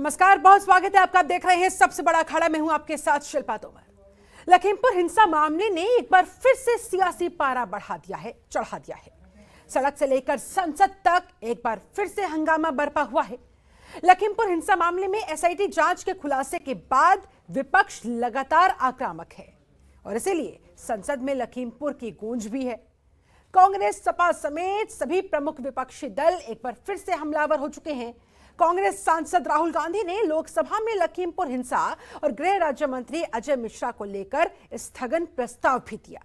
नमस्कार, बहुत स्वागत है आपका। आप देख रहे हैं सबसे बड़ा अखाड़ा। मैं हूं आपके साथ शिल्पा तोमर। लखीमपुर हिंसा मामले ने एक बार फिर से सियासी पारा चढ़ा दिया है। सड़क से लेकर संसद तक एक बार फिर से हंगामा बरपा हुआ है। लखीमपुर हिंसा मामले में एसआईटी जांच के खुलासे के बाद विपक्ष लगातार आक्रामक है और इसीलिए संसद में लखीमपुर की गूंज भी है। कांग्रेस, सपा समेत सभी प्रमुख विपक्षी दल एक बार फिर से हमलावर हो चुके हैं। कांग्रेस सांसद राहुल गांधी ने लोकसभा में लखीमपुर हिंसा और गृह राज्य मंत्री अजय मिश्रा को लेकर स्थगन प्रस्ताव भी दिया।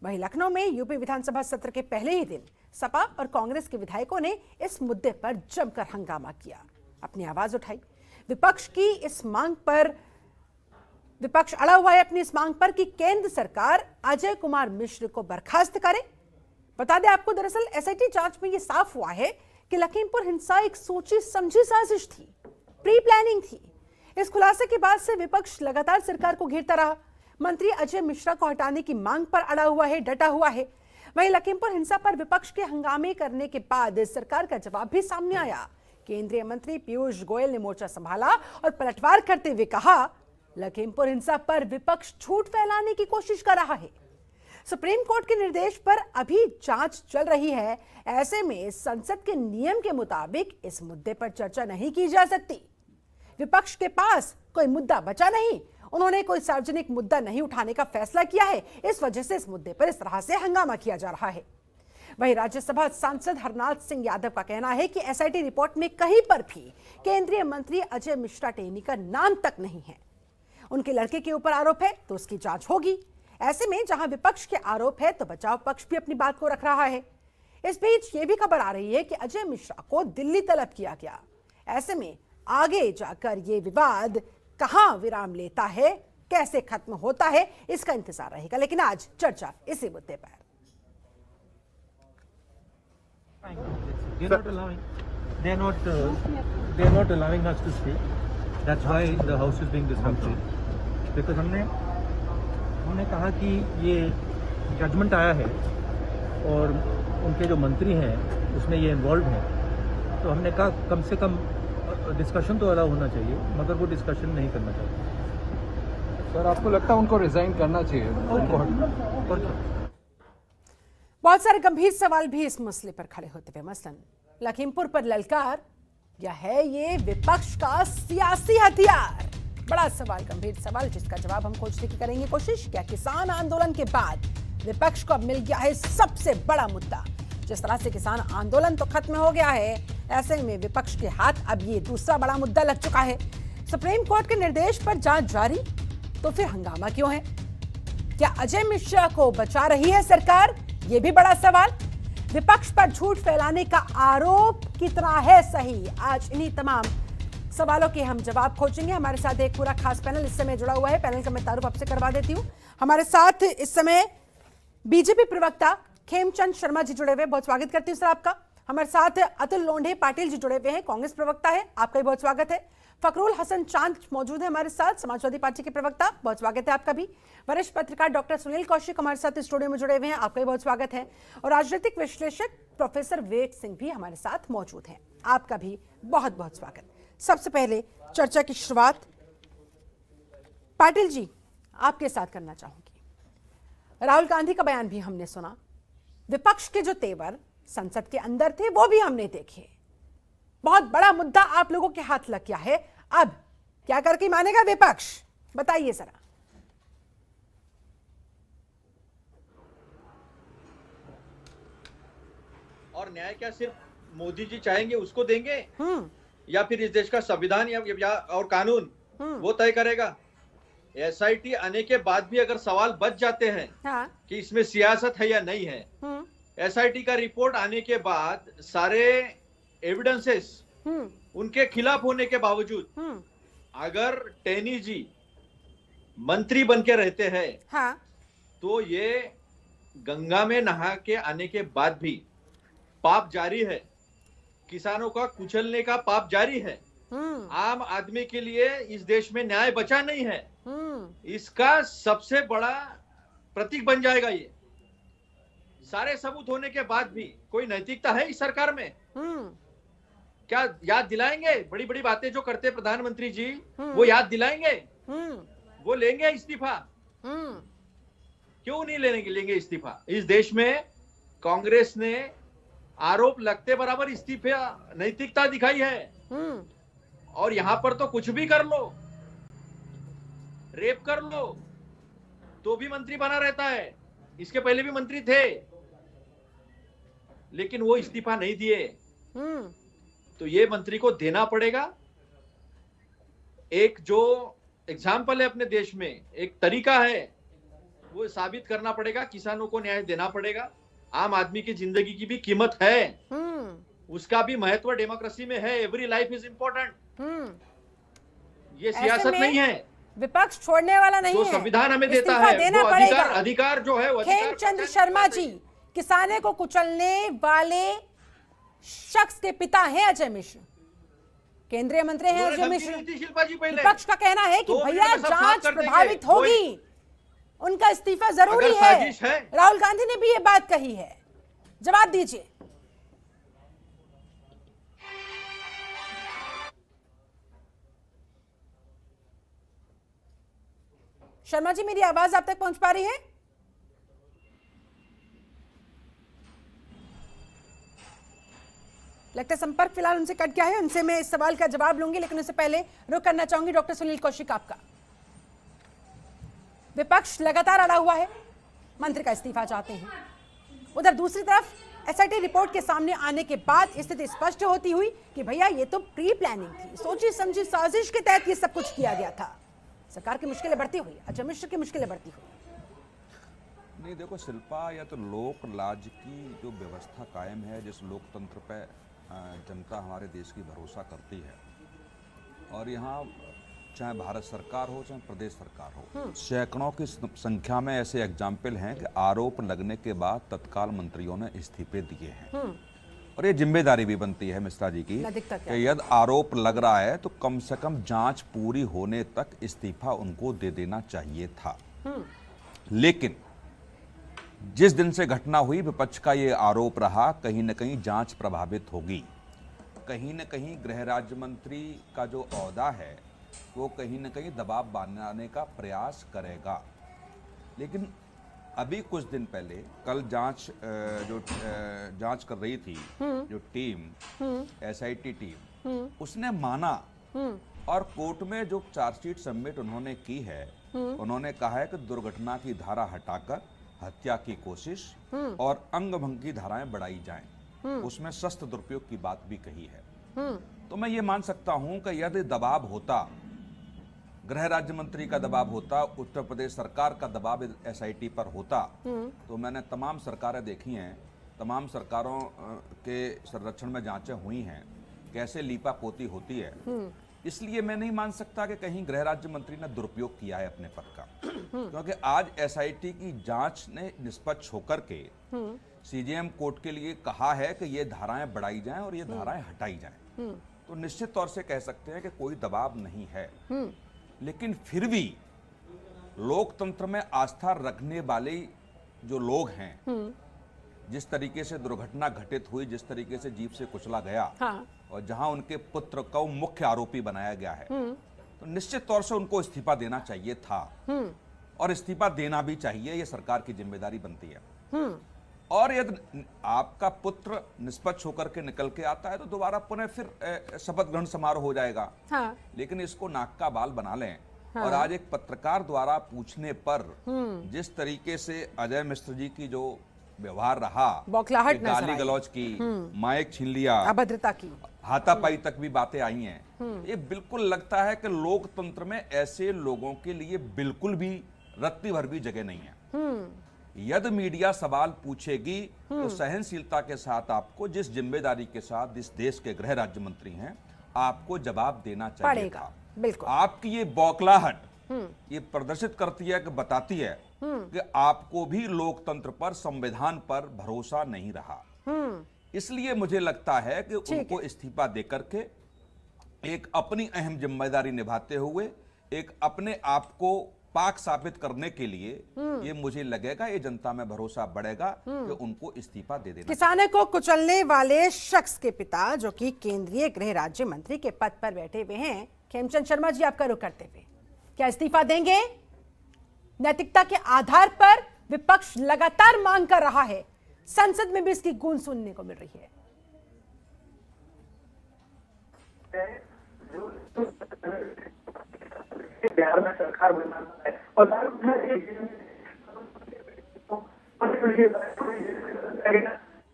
वहीं लखनऊ में यूपी विधानसभा सत्र के पहले ही दिन सपा और कांग्रेस के विधायकों ने इस मुद्दे पर जमकर हंगामा किया, अपनी आवाज उठाई। विपक्ष अड़ा हुआ है अपनी इस मांग पर कि केंद्र सरकार अजय कुमार मिश्र को बर्खास्त करे। बता दें आपको, दरअसल एसआईटी जांच में यह साफ हुआ है कि लखीमपुर हिंसा एक सोची समझी साजिश थी, प्री प्लानिंग थी। इस खुलासे के बाद से विपक्ष लगातार सरकार को घेरता रहा। मंत्री अजय मिश्रा को हटाने की मांग पर अड़ा हुआ है, डटा हुआ है। वहीं लखीमपुर हिंसा पर विपक्ष के हंगामे करने के बाद सरकार का जवाब भी सामने आया। केंद्रीय मंत्री पीयूष गोयल ने मोर्चा संभाला और पलटवार करते हुए कहा, लखीमपुर हिंसा पर विपक्ष झूठ फैलाने की कोशिश कर रहा है। सुप्रीम कोर्ट के निर्देश पर अभी जांच चल रही है। ऐसे में संसद के नियम के मुताबिक इस मुद्दे पर चर्चा नहीं की जा सकती। विपक्ष के पास कोई मुद्दा बचा नहीं। उन्होंने कोई सार्वजनिक मुद्दा नहीं उठाने का फैसला किया है। इस वजह से इस मुद्दे पर इस तरह से हंगामा किया जा रहा है। वहीं राज्यसभा सांसद हरनाथ सिंह यादव का कहना है कि एसआईटी रिपोर्ट में कहीं पर भी केंद्रीय मंत्री अजय मिश्रा टेनी का नाम तक नहीं है। उनके लड़के के ऊपर आरोप है तो उसकी जांच होगी। ऐसे में जहां विपक्ष के आरोप है तो बचाव पक्ष भी अपनी बात को रख रहा है। इस बीच ये भी खबर आ रही है कि अजय मिश्रा को दिल्ली तलब किया गया। ऐसे में आगे जाकर ये विवाद कहां विराम लेता है, कैसे खत्म होता है, इसका इंतजार रहेगा। लेकिन आज चर्चा इसी मुद्दे पर। They are not allowing us to speak. That's why the house is being disrupted. Because हमने कहा कि ये जजमेंट आया है और उनके जो मंत्री हैं उसमें ये इन्वॉल्व हैं, तो हमने कहा कम से कम डिस्कशन तो अलाउ होना चाहिए, मगर वो डिस्कशन नहीं करना चाहिए। सर, आपको लगता है उनको रिजाइन करना चाहिए? और क्या? बहुत सारे गंभीर सवाल भी इस मसले पर खड़े होते हुए, मसलन लखीमपुर पर ललकार या है ये विपक्ष का सियासी हथियार? बड़ा सवाल, गंभीर सवाल, जिसका जवाब हम खोजने की करेंगे कोशिश। क्या किसान आंदोलन के बाद विपक्ष को अब मिल गया है सबसे बड़ा मुद्दा? जिस तरह से किसान आंदोलन तो खत्म हो गया है, ऐसे में विपक्ष के हाथ अब ये दूसरा बड़ा मुद्दा लग चुका है। सुप्रीम कोर्ट के निर्देश पर जांच जारी, तो फिर हंगामा क्यों है? क्या अजय मिश्रा को बचा रही है सरकार? ये भी बड़ा सवाल। विपक्ष पर झूठ फैलाने का आरोप कितना है सही? आज इन्हीं तमाम सवालों के हम जवाब खोजेंगे। हमारे साथ एक पूरा खास पैनल इस समय जुड़ा हुआ है। पैनल का मैं तारुफ आपसे करवा देती हूं। हमारे साथ इस समय बीजेपी प्रवक्ता खेमचंद शर्मा जी जुड़े हुए, बहुत स्वागत करती हूं सर आपका। हमारे साथ अतुल लोंढे पाटिल जी जुड़े हुए हैं, कांग्रेस प्रवक्ता है, आपका भी बहुत स्वागत है। फकरुल हसन चांद मौजूद है हमारे साथ, समाजवादी पार्टी के प्रवक्ता, बहुत स्वागत है आपका भी। वरिष्ठ पत्रकार डॉक्टर सुनील कौशिक हमारे साथ स्टूडियो में जुड़े हुए हैं, आपका भी बहुत स्वागत है। और राजनीतिक विश्लेषक प्रोफेसर विवेक सिंह भी हमारे साथ मौजूद हैं, आपका भी बहुत बहुत स्वागत। सबसे पहले चर्चा की शुरुआत पाटिल जी आपके साथ करना चाहूंगी। राहुल गांधी का बयान भी हमने सुना, विपक्ष के जो तेवर संसद के अंदर थे वो भी हमने देखे। बहुत बड़ा मुद्दा आप लोगों के हाथ लग गया है, अब क्या करके मानेगा विपक्ष, बताइए जरा। और न्याय क्या सिर्फ मोदी जी चाहेंगे उसको देंगे या फिर इस देश का संविधान या और कानून वो तय करेगा? एसआईटी आने के बाद भी अगर सवाल बच जाते हैं कि इसमें सियासत है या नहीं है, एसआईटी का रिपोर्ट आने के बाद सारे एविडेंसेस उनके खिलाफ होने के बावजूद अगर टेनी जी मंत्री बन के रहते हैं तो ये गंगा में नहा के आने के बाद भी पाप जारी है, किसानों का कुचलने का पाप जारी है। आम आदमी के लिए इस देश में न्याय बचा नहीं है। इसका सबसे बड़ा प्रतीक बन जाएगा ये। सारे सबूत होने के बाद भी कोई नैतिकता है इस सरकार में? क्या याद दिलाएंगे? बड़ी बड़ी बातें जो करते प्रधानमंत्री जी, वो याद दिलाएंगे? वो लेंगे इस्तीफा? क्यों नहीं लेंगे इस्तीफा? इस देश में कांग्रेस ने आरोप लगते बराबर इस्तीफा नैतिकता दिखाई है, और यहां पर तो कुछ भी कर लो, रेप कर लो तो भी मंत्री बना रहता है। इसके पहले भी मंत्री थे, लेकिन वो इस्तीफा नहीं दिए। तो ये मंत्री को देना पड़ेगा। एक जो एग्जाम्पल है अपने देश में, एक तरीका है, वो साबित करना पड़ेगा। किसानों को न्याय देना पड़ेगा। आम आदमी की जिंदगी की भी कीमत है, उसका भी महत्व डेमोक्रेसी में है। Every life is important. ये सियासत नहीं है, विपक्ष छोड़ने वाला नहीं जो है। संविधान हमें देता इस्तीफा है देना वो पड़ेगा। अधिकार जो है वो अधिकार खेमचंद शर्मा जी किसाने को कुचलने वाले शख्स के पिता हैं अजय मिश्र, केंद्रीय मंत्री हैं अजय मिश्र। शिल्पा जी पहले विपक्ष का कहना है कि 2 भैया मिनट में सब साफ जांच कर देंगे। प्रभावित होगी, उनका इस्तीफा जरूरी अगर साजिश है। राहुल गांधी ने भी ये बात कही है। जवाब दीजिए। शर्मा जी, मेरी आवाज आप तक पहुंच पा रही है? लगता है संपर्क फिलहाल उनसे कट गया है। उनसे मैं इस सवाल का जवाब लूंगी, लेकिन उससे पहले रुक करना चाहूंगी डॉक्टर सुनील कौशिक आपका। विपक्ष लगातार अड़ा हुआ है, मंत्री का इस्तीफा चाहते हैं। उधर दूसरी तरफ एसआईटी रिपोर्ट के सामने आने के बाद स्थिति स्पष्ट होती हुई कि भैया ये तो प्री प्लानिंग थी, सोची समझी साजिश के तहत ये सब कुछ किया गया था। सरकार की मुश्किलें बढ़ती हुई, अजय मिश्र की मुश्किलें बढ़ती हुई। नहीं, देखो शिल्पा, या तो लोक लाज की जो व्यवस्था कायम है, जिस लोकतंत्र पे जनता हमारे देश की भरोसा करती है, और यहाँ चाहे भारत सरकार हो चाहे प्रदेश सरकार हो, सैकड़ों की संख्या में ऐसे एग्जाम्पल हैं कि आरोप लगने के बाद तत्काल मंत्रियों ने इस्तीफे दिए हैं। और ये जिम्मेदारी भी बनती है मिश्रा जी की कि यदि आरोप लग रहा है तो कम से कम जांच पूरी होने तक इस्तीफा उनको दे देना चाहिए था। लेकिन जिस दिन से घटना हुई, विपक्ष का ये आरोप रहा कहीं न कहीं जांच प्रभावित होगी, कहीं न कहीं गृह राज्य मंत्री का जो ओहदा है वो कहीं न कहीं दबाव बनाने का प्रयास करेगा। लेकिन अभी कुछ दिन पहले, कल जांच कर रही थी जो टीम, एसआईटी टीम, उसने माना, और कोर्ट में जो चार्जशीट सबमिट उन्होंने की है, उन्होंने कहा है कि दुर्घटना की धारा हटाकर हत्या की कोशिश और अंगभंग की धाराएं बढ़ाई जाएं। उसमें शस्त्र दुरुपयोग की बात भी कही है। तो मैं ये मान सकता हूं कि यदि दबाव होता, गृह राज्य मंत्री का दबाव होता, उत्तर प्रदेश सरकार का दबाव एसआईटी पर होता, तो मैंने तमाम सरकारें देखी हैं, तमाम सरकारों के संरक्षण में जांचें हुई हैं, कैसे लीपा पोती होती है। इसलिए मैं नहीं मान सकता कि कहीं गृह राज्य मंत्री ने दुरुपयोग किया है अपने पद का, क्योंकि आज एसआईटी की जांच ने निष्पक्ष होकर के सीजेएम कोर्ट के लिए कहा है कि ये धाराएं बढ़ाई जाएं और ये धाराएं हटाई जाएं। तो निश्चित तौर से कह सकते हैं कि कोई दबाव नहीं है। लेकिन फिर भी लोकतंत्र में आस्था रखने वाले जो लोग हैं, जिस तरीके से दुर्घटना घटित हुई, जिस तरीके से जीप से कुचला गया, और जहां उनके पुत्र को मुख्य आरोपी बनाया गया है, तो निश्चित तौर से उनको इस्तीफा देना चाहिए था, और इस्तीफा देना भी चाहिए। ये सरकार की जिम्मेदारी बनती है। और यदि आपका पुत्र निष्पक्ष होकर के निकल के आता है तो दोबारा पुनः फिर शपथ ग्रहण समारोह हो जाएगा। लेकिन इसको नाक का बाल बना लें। और आज एक पत्रकार द्वारा पूछने पर जिस तरीके से अजय मिश्र जी की जो व्यवहार रहा, बौखलाहट, गाली गलौज की, माइक छीन लिया, अभद्रता की, हाथापाई तक भी बातें आई हैं। ये बिल्कुल लगता है कि लोकतंत्र में ऐसे लोगों के लिए बिल्कुल भी रत्ती भर भी जगह नहीं है। यदि मीडिया सवाल पूछेगी तो सहनशीलता के साथ आपको, जिस जिम्मेदारी के साथ इस देश के गृह राज्य मंत्री हैं, आपको जवाब देना चाहिए था। बिल्कुल। आपकी ये बौखलाहट ये प्रदर्शित करती है कि बताती है कि आपको भी लोकतंत्र पर, संविधान पर भरोसा नहीं रहा। इसलिए मुझे लगता है कि उनको इस्तीफा देकर के एक अपनी अहम जिम्मेदारी निभाते हुए, एक अपने आप को पाक साबित करने के लिए ये मुझे लगेगा, ये जनता में भरोसा बढ़ेगा कि उनको इस्तीफा दे देना। किसानों को कुचलने वाले शख्स के पिता जो कि केंद्रीय गृह राज्य मंत्री के पद पर बैठे हुए हैं, खेमचंद शर्मा जी, आपका रुख करते हुए क्या इस्तीफा देंगे? नैतिकता के आधार पर विपक्ष लगातार मांग कर रहा है, संसद में भी इसकी गूंज सुनने को मिल रही है। बिहार में सरकार बनाना है और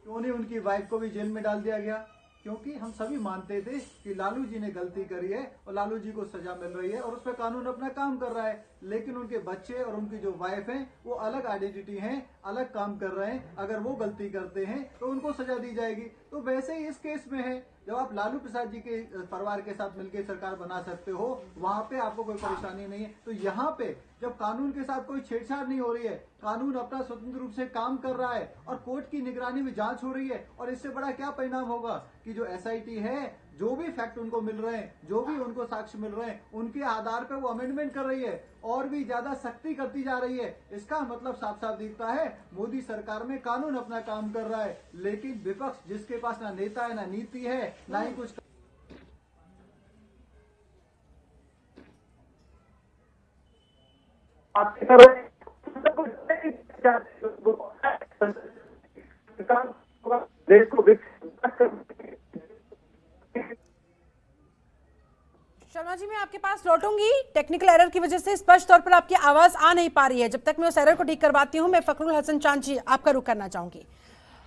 क्यों नहीं उनकी वाइफ को भी जेल में डाल दिया गया? क्योंकि हम सभी मानते थे कि लालू जी ने गलती करी है और लालू जी को सजा मिल रही है और उस पर कानून अपना काम कर रहा है, लेकिन उनके बच्चे और उनकी जो वाइफ है वो अलग आइडेंटिटी हैं, अलग काम कर रहे हैं। अगर वो गलती करते हैं तो उनको सजा दी जाएगी। तो वैसे ही इस केस में है, जब आप लालू प्रसाद जी के परिवार के साथ मिलकर सरकार बना सकते हो, वहां पे आपको कोई परेशानी नहीं है। तो यहाँ पे जब कानून के साथ कोई छेड़छाड़ नहीं हो रही है, कानून अपना स्वतंत्र रूप से काम कर रहा है और कोर्ट की निगरानी में जांच हो रही है, और इससे बड़ा क्या परिणाम होगा कि जो एसआईटी है, जो भी फैक्ट उनको मिल रहे हैं, जो भी उनको साक्ष्य मिल रहे हैं, उनके आधार पर वो अमेंडमेंट कर रही है और भी ज्यादा सख्ती करती जा रही है। इसका मतलब साफ साफ दिखता है मोदी सरकार में कानून अपना काम कर रहा है, लेकिन विपक्ष जिसके पास ना नेता है, ना नीति है, ना ही कुछ देश को शर्मा जी, मैं आपके पास लौटूंगी। टेक्निकल एरर की वजह से स्पष्ट तौर पर आपकी आवाज आ नहीं पा रही है। जब तक मैं उस एरर को ठीक करवाती हूं, मैं फखरुल हसन चांद जी आपका रुख करना चाहूंगी।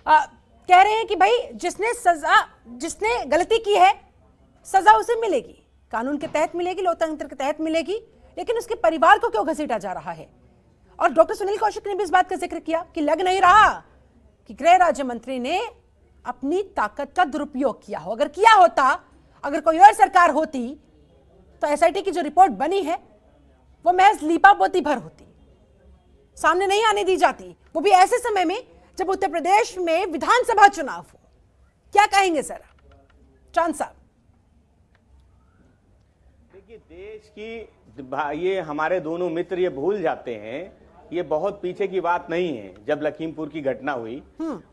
कह रहे हैं कि भाई जिसने गलती की है सजा उसे मिलेगी, कानून के तहत मिलेगी, लोकतंत्र के तहत मिलेगी, लेकिन उसके परिवार को क्यों घसीटा जा रहा है? और डॉक्टर सुनील कौशिक ने भी इस बात का जिक्र किया कि लग नहीं रहा कि गृह राज्य मंत्री ने अपनी ताकत का दुरुपयोग किया हो। अगर किया होता, अगर कोई और सरकार होती, तो एसआईटी की जो रिपोर्ट बनी है वो महज लीपापोती भर होती, सामने नहीं आने दी जाती, वो भी ऐसे समय में जब उत्तर प्रदेश में विधानसभा चुनाव हो। क्या कहेंगे जरा चांद साहब? देखिए, देश की ये हमारे दोनों मित्र ये भूल जाते हैं, ये बहुत पीछे की बात नहीं है। जब लखीमपुर की घटना हुई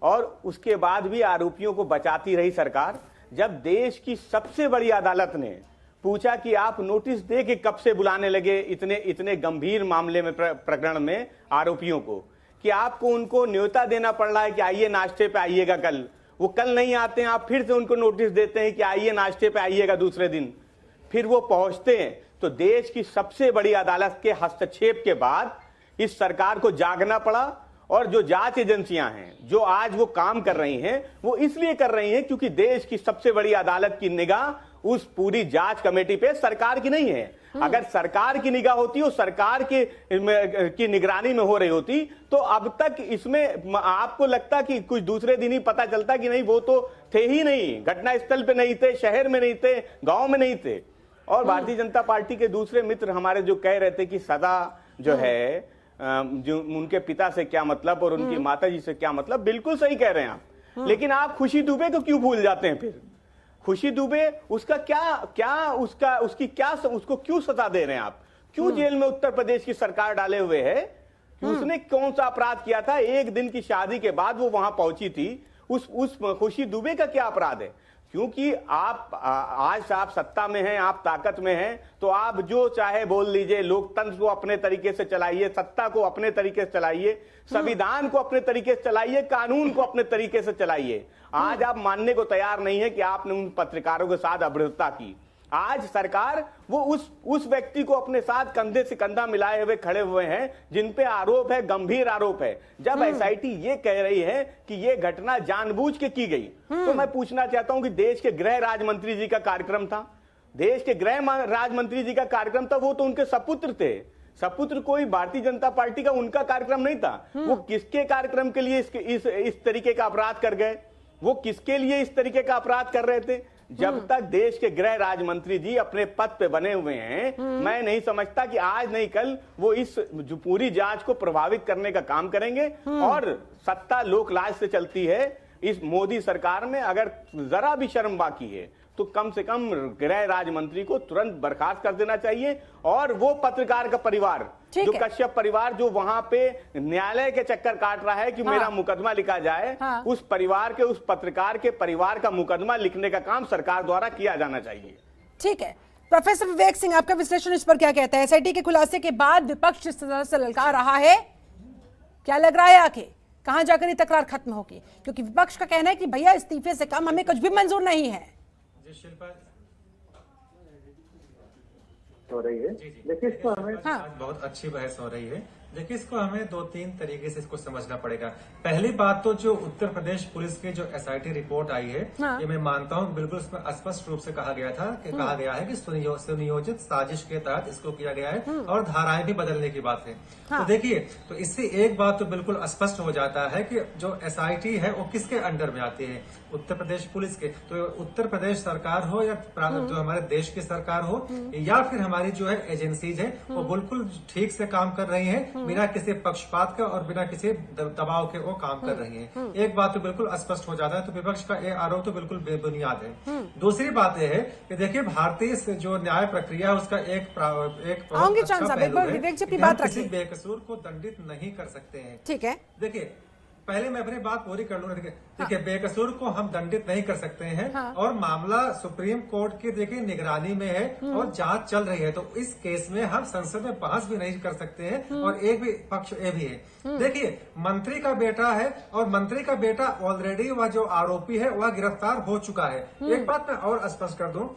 और उसके बाद भी आरोपियों को बचाती रही सरकार, जब देश की सबसे बड़ी अदालत ने पूछा कि आप नोटिस दे के कब से बुलाने लगे इतने गंभीर मामले में, प्रकरण में आरोपियों को, कि आपको उनको न्योता देना पड़ रहा है कि आइए नाश्ते पे आइएगा कल। वो कल नहीं आते हैं, आप फिर से उनको नोटिस देते हैं कि आइए नाश्ते पे आइएगा दूसरे दिन, फिर वो पहुंचते हैं। तो देश की सबसे बड़ी अदालत के हस्तक्षेप के बाद इस सरकार को जागना पड़ा, और जो जांच एजेंसियां हैं जो आज वो काम कर रही हैं, वो इसलिए कर रही हैं क्योंकि देश की सबसे बड़ी अदालत की निगाह उस पूरी जांच कमेटी पे सरकार की नहीं है। अगर सरकार की निगाह होती और सरकार की निगरानी में हो रही होती, तो अब तक इसमें आपको लगता कि कुछ दूसरे दिन ही पता चलता कि नहीं, वो तो थे ही नहीं, घटना स्थल पे नहीं थे, शहर में नहीं थे, गांव में नहीं थे। और भारतीय जनता पार्टी के दूसरे मित्र हमारे जो कह रहे थे कि सदा जो है, जो उनके पिता से क्या मतलब और उनकी माता जी से क्या मतलब, बिल्कुल सही कह रहे हैं आप। लेकिन आप खुशी दुबे को क्यों भूल जाते हैं? फिर खुशी दुबे, उसका उसको क्यों सजा दे रहे हैं आप? क्यों जेल में उत्तर प्रदेश की सरकार डाले हुए है कि उसने कौन सा अपराध किया था? एक दिन की शादी के बाद वो वहां पहुंची थी। उस खुशी दुबे का क्या अपराध है? क्योंकि आज आप सत्ता में हैं, आप ताकत में हैं, तो आप जो चाहे बोल लीजिए, लोकतंत्र को अपने तरीके से चलाइए, सत्ता को अपने तरीके से चलाइए, संविधान को अपने तरीके से चलाइए, कानून को अपने तरीके से चलाइए। आज आप मानने को तैयार नहीं है कि आपने उन पत्रकारों के साथ अभद्रता की। आज सरकार वो उस व्यक्ति को अपने साथ कंधे से कंधा मिलाए हुए खड़े हुए हैं जिन पे आरोप है, गंभीर आरोप है। जब एसआईटी ये कह रही है कि ये घटना जानबूझ के की गई, तो मैं पूछना चाहता हूं कि देश के गृह राज्य मंत्री जी का कार्यक्रम था, देश के गृह राज्य मंत्री जी का कार्यक्रम था, वो तो उनके सपुत्र थे। सपुत्र कोई भारतीय जनता पार्टी का उनका कार्यक्रम नहीं था। वो किसके कार्यक्रम के लिए इस तरीके का अपराध कर गए? वो किसके लिए इस तरीके का अपराध कर रहे थे? जब तक देश के गृह राज्य मंत्री जी अपने पद पे बने हुए हैं, मैं नहीं समझता कि आज नहीं कल वो इस जो पूरी जांच को प्रभावित करने का काम करेंगे। और सत्ता लोकलाज से चलती है। इस मोदी सरकार में अगर जरा भी शर्म बाकी है तो कम से कम गृह राज्य मंत्री को तुरंत बर्खास्त कर देना चाहिए। और वो पत्रकार का परिवार, ठीक जो है। कश्यप परिवार जो वहां पे न्यायालय के चक्कर काट रहा है कि मेरा मुकदमा लिखा जाए, उस परिवार के, उस पत्रकार के परिवार का मुकदमा लिखने का काम सरकार द्वारा किया जाना चाहिए। ठीक है, प्रोफेसर विवेक सिंह, आपका विश्लेषण इस पर क्या कहता है? एसआईटी के खुलासे के बाद विपक्ष जिस तरह से ललकार रहा है, क्या लग रहा है आखिर कहां जाकर ये तकरार खत्म होगी? क्योंकि विपक्ष का कहना है कि भैया इस्तीफे से कम हमें कुछ भी मंजूर नहीं है। हो रही है, लेकिन इसको हमें बहुत अच्छी बहस हो रही है। देखिए, इसको हमें 2-3 तरीके से इसको समझना पड़ेगा। पहली बात तो जो उत्तर प्रदेश पुलिस की जो एसआईटी रिपोर्ट आई है, ये मैं मानता हूँ बिल्कुल उसमें स्पष्ट रूप से कहा गया था कि कहा गया है कि सुनियोजित साजिश के तहत इसको किया गया है और धाराएं भी बदलने की बात है। तो देखिए, तो इससे एक बात तो बिल्कुल स्पष्ट हो जाता है कि जो एसआईटी है वो किसके अंडर में आती है, उत्तर प्रदेश पुलिस के। तो उत्तर प्रदेश सरकार हो या जो हमारे देश की सरकार हो या फिर हमारी जो है एजेंसीज है, वो बिल्कुल ठीक से काम कर रही है, बिना किसी पक्षपात का और बिना किसी दबाव के वो काम कर रही हैं। एक बात तो बिल्कुल स्पष्ट हो जाता है। तो विपक्ष का ये आरोप तो बिल्कुल बेबुनियाद है। दूसरी बात यह है कि देखिए, भारतीय जो न्याय प्रक्रिया है उसका एक बहुत अच्छा पहलू है कि हम किसी बेकसूर को दंडित नहीं कर सकते हैं। ठीक है, देखिए, पहले मैं अपनी बात पूरी कर लूँ। देखिए, बेकसूर को हम दंडित नहीं कर सकते हैं और मामला सुप्रीम कोर्ट की देखिए निगरानी में है और जांच चल रही है। तो इस केस में हम संसद में बहस भी नहीं कर सकते हैं और एक भी पक्ष ये भी है। देखिए, मंत्री का बेटा है और मंत्री का बेटा ऑलरेडी वह जो आरोपी है वह गिरफ्तार हो चुका है। एक बात मैं और स्पष्ट कर दूं,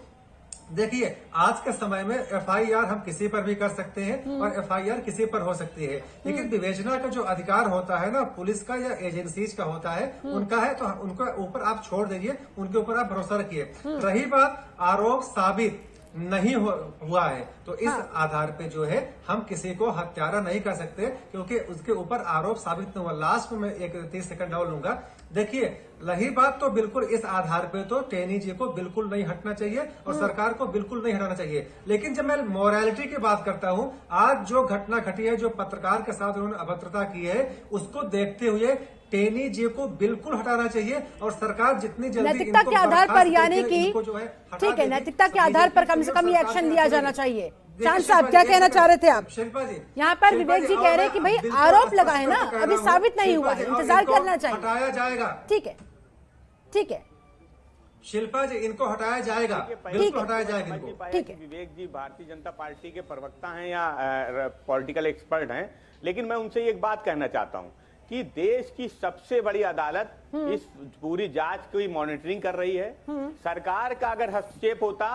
देखिए, आज के समय में एफआईआर हम किसी पर भी कर सकते हैं और एफआईआर किसी पर हो सकती है, लेकिन विवेचना का जो अधिकार होता है ना, पुलिस का या एजेंसीज का होता है, उनका है, तो उनके ऊपर आप छोड़ दीजिए, उनके ऊपर आप भरोसा रखिए। रही बात आरोप साबित नहीं हुआ है, तो इस आधार पे जो है हम किसी को हत्यारा नहीं कर सकते, क्योंकि उसके ऊपर आरोप साबित नहीं हुआ। लास्ट में मैं 30 सेकंड और लूंगा। देखिए, रही बात तो बिल्कुल इस आधार पे तो टेनी जी को बिल्कुल नहीं हटना चाहिए और सरकार को बिल्कुल नहीं हटाना चाहिए। लेकिन जब मैं मोरालिटी की बात करता हूं, आज जो घटना घटी है, जो पत्रकार के साथ उन्होंने अभद्रता की है, उसको देखते हुए टेनी जी को बिल्कुल हटाना चाहिए और सरकार जितनी जल्दी नैतिकता के आधार पर, यानी कि ठीक है, नैतिकता के आधार पर कम से कम ये एक्शन लिया जाना चाहिए। चांद साहब, क्या कहना चाह रहे थे आप? शिल्पा जी, यहाँ पर विवेक जी कह रहे हैं कि भाई आरोप लगा है ना, अभी साबित नहीं हुआ है, इंतजार करना चाहिए। हटाया जाएगा। ठीक है, ठीक है शिल्पा जी, इनको हटाया जाएगा, बिल्कुल हटाया जाएगा इनको। ठीक है। विवेक जी भारतीय जनता पार्टी के प्रवक्ता हैं या पॉलिटिकल एक्सपर्ट हैं, लेकिन मैं उनसे एक बात कहना चाहता हूं कि देश की सबसे बड़ी अदालत इस पूरी जांच की मॉनिटरिंग कर रही है। सरकार का अगर हस्तक्षेप होता,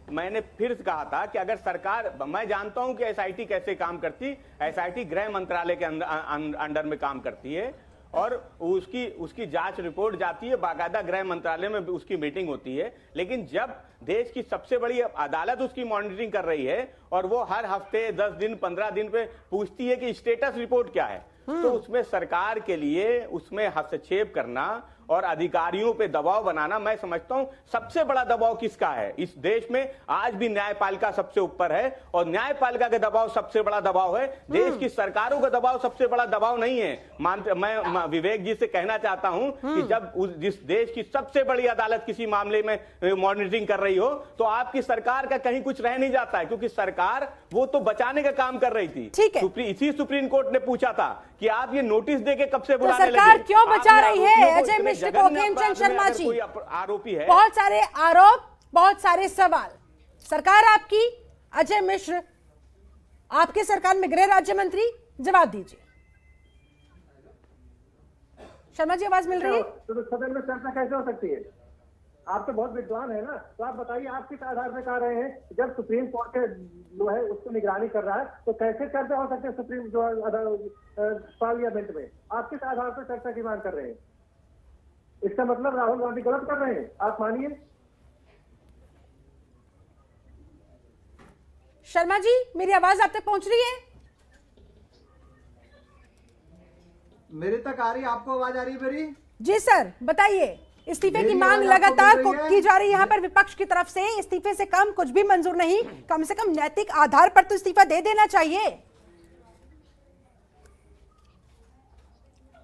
मैंने फिर कहा था कि अगर सरकार, मैं जानता हूं कि एसआईटी कैसे काम करती, एसआईटी गृह मंत्रालय के अंडर में काम करती है और उसकी जांच रिपोर्ट जाती है, बाकायदा गृह मंत्रालय में उसकी मीटिंग होती है। लेकिन जब देश की सबसे बड़ी अदालत उसकी मॉनिटरिंग कर रही है और वो हर हफ्ते 10 दिन 15 दिन पे पूछती है कि स्टेटस रिपोर्ट क्या है, तो उसमें सरकार के लिए उसमें हस्तक्षेप करना और अधिकारियों पे दबाव बनाना, मैं समझता हूं सबसे बड़ा दबाव किसका है इस देश में? आज भी न्यायपालिका सबसे ऊपर है और न्यायपालिका का दबाव सबसे बड़ा दबाव है। देश की सरकारों का दबाव सबसे बड़ा दबाव नहीं है। मैं विवेक जी से कहना चाहता हूं कि जब जिस देश की सबसे बड़ी अदालत किसी मामले में मॉनिटरिंग कर रही हो, तो आपकी सरकार का कहीं कुछ रह नहीं जाता है, क्योंकि सरकार वो तो बचाने का काम कर रही थी। ठीक है। इसी सुप्रीम कोर्ट ने पूछा था कि आप ये नोटिस देके कब से बुलाने लगे? सरकार क्यों बचा रही है अजय मिश्र को? हेमचंद शर्मा जी, आरोपी है, बहुत सारे आरोप, बहुत सारे सवाल। सरकार आपकी, अजय मिश्र आपके सरकार में गृह राज्य मंत्री, जवाब दीजिए। शर्मा जी, आवाज मिल रही है? तो सदन में चर्चा कैसे हो सकती है? आप तो बहुत विद्वान है ना, तो आप बताइए, आप किस आधार पर कह रहे हैं? जब सुप्रीम कोर्ट के जो है उसको निगरानी कर रहा है, तो कैसे चर्चा हो सकती है सुप्रीम जो पार्लियामेंट में? आप किस आधार पर चर्चा की मांग कर रहे हैं? इसका मतलब राहुल गांधी गलत कर रहे हैं, आप मानिए। शर्मा जी, मेरी आवाज आप तक पहुंच रही है? मेरे तक आ रही है, आपको आवाज आ रही है मेरी? जी सर, बताइए। इस्तीफे की मांग लगातार की जा रही है यहाँ पर विपक्ष की तरफ से। इस्तीफे से कम कुछ भी मंजूर नहीं, कम से कम नैतिक आधार पर तो इस्तीफा दे देना चाहिए।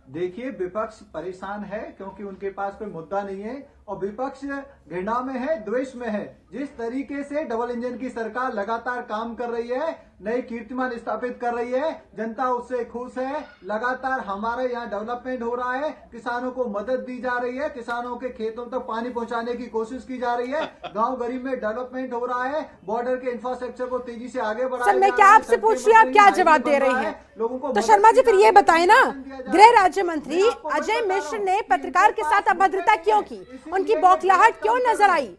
देखिए, विपक्ष परेशान है क्योंकि उनके पास कोई मुद्दा नहीं है और विपक्ष घृणा में है, द्वेष में है। जिस तरीके से डबल इंजन की सरकार लगातार काम कर रही है, नए कीर्तिमान स्थापित कर रही है, जनता उससे खुश है। लगातार हमारे यहाँ डेवलपमेंट हो रहा है, किसानों को मदद दी जा रही है, किसानों के खेतों तक पानी पहुंचाने की कोशिश की जा रही है, गांव गरीब में डेवलपमेंट हो रहा है, बॉर्डर के इंफ्रास्ट्रक्चर को तेजी से आगे बढ़ाया सर मैं क्या आपसे पूछ रही हूँ, आप क्या जवाब दे रही हैं? तो शर्मा जी फिर ये बताएं ना, गृह राज्य मंत्री अजय मिश्र ने पत्रकार के साथ अभद्रता क्यों की, उनकी बौखलाहट क्यों नजर आई,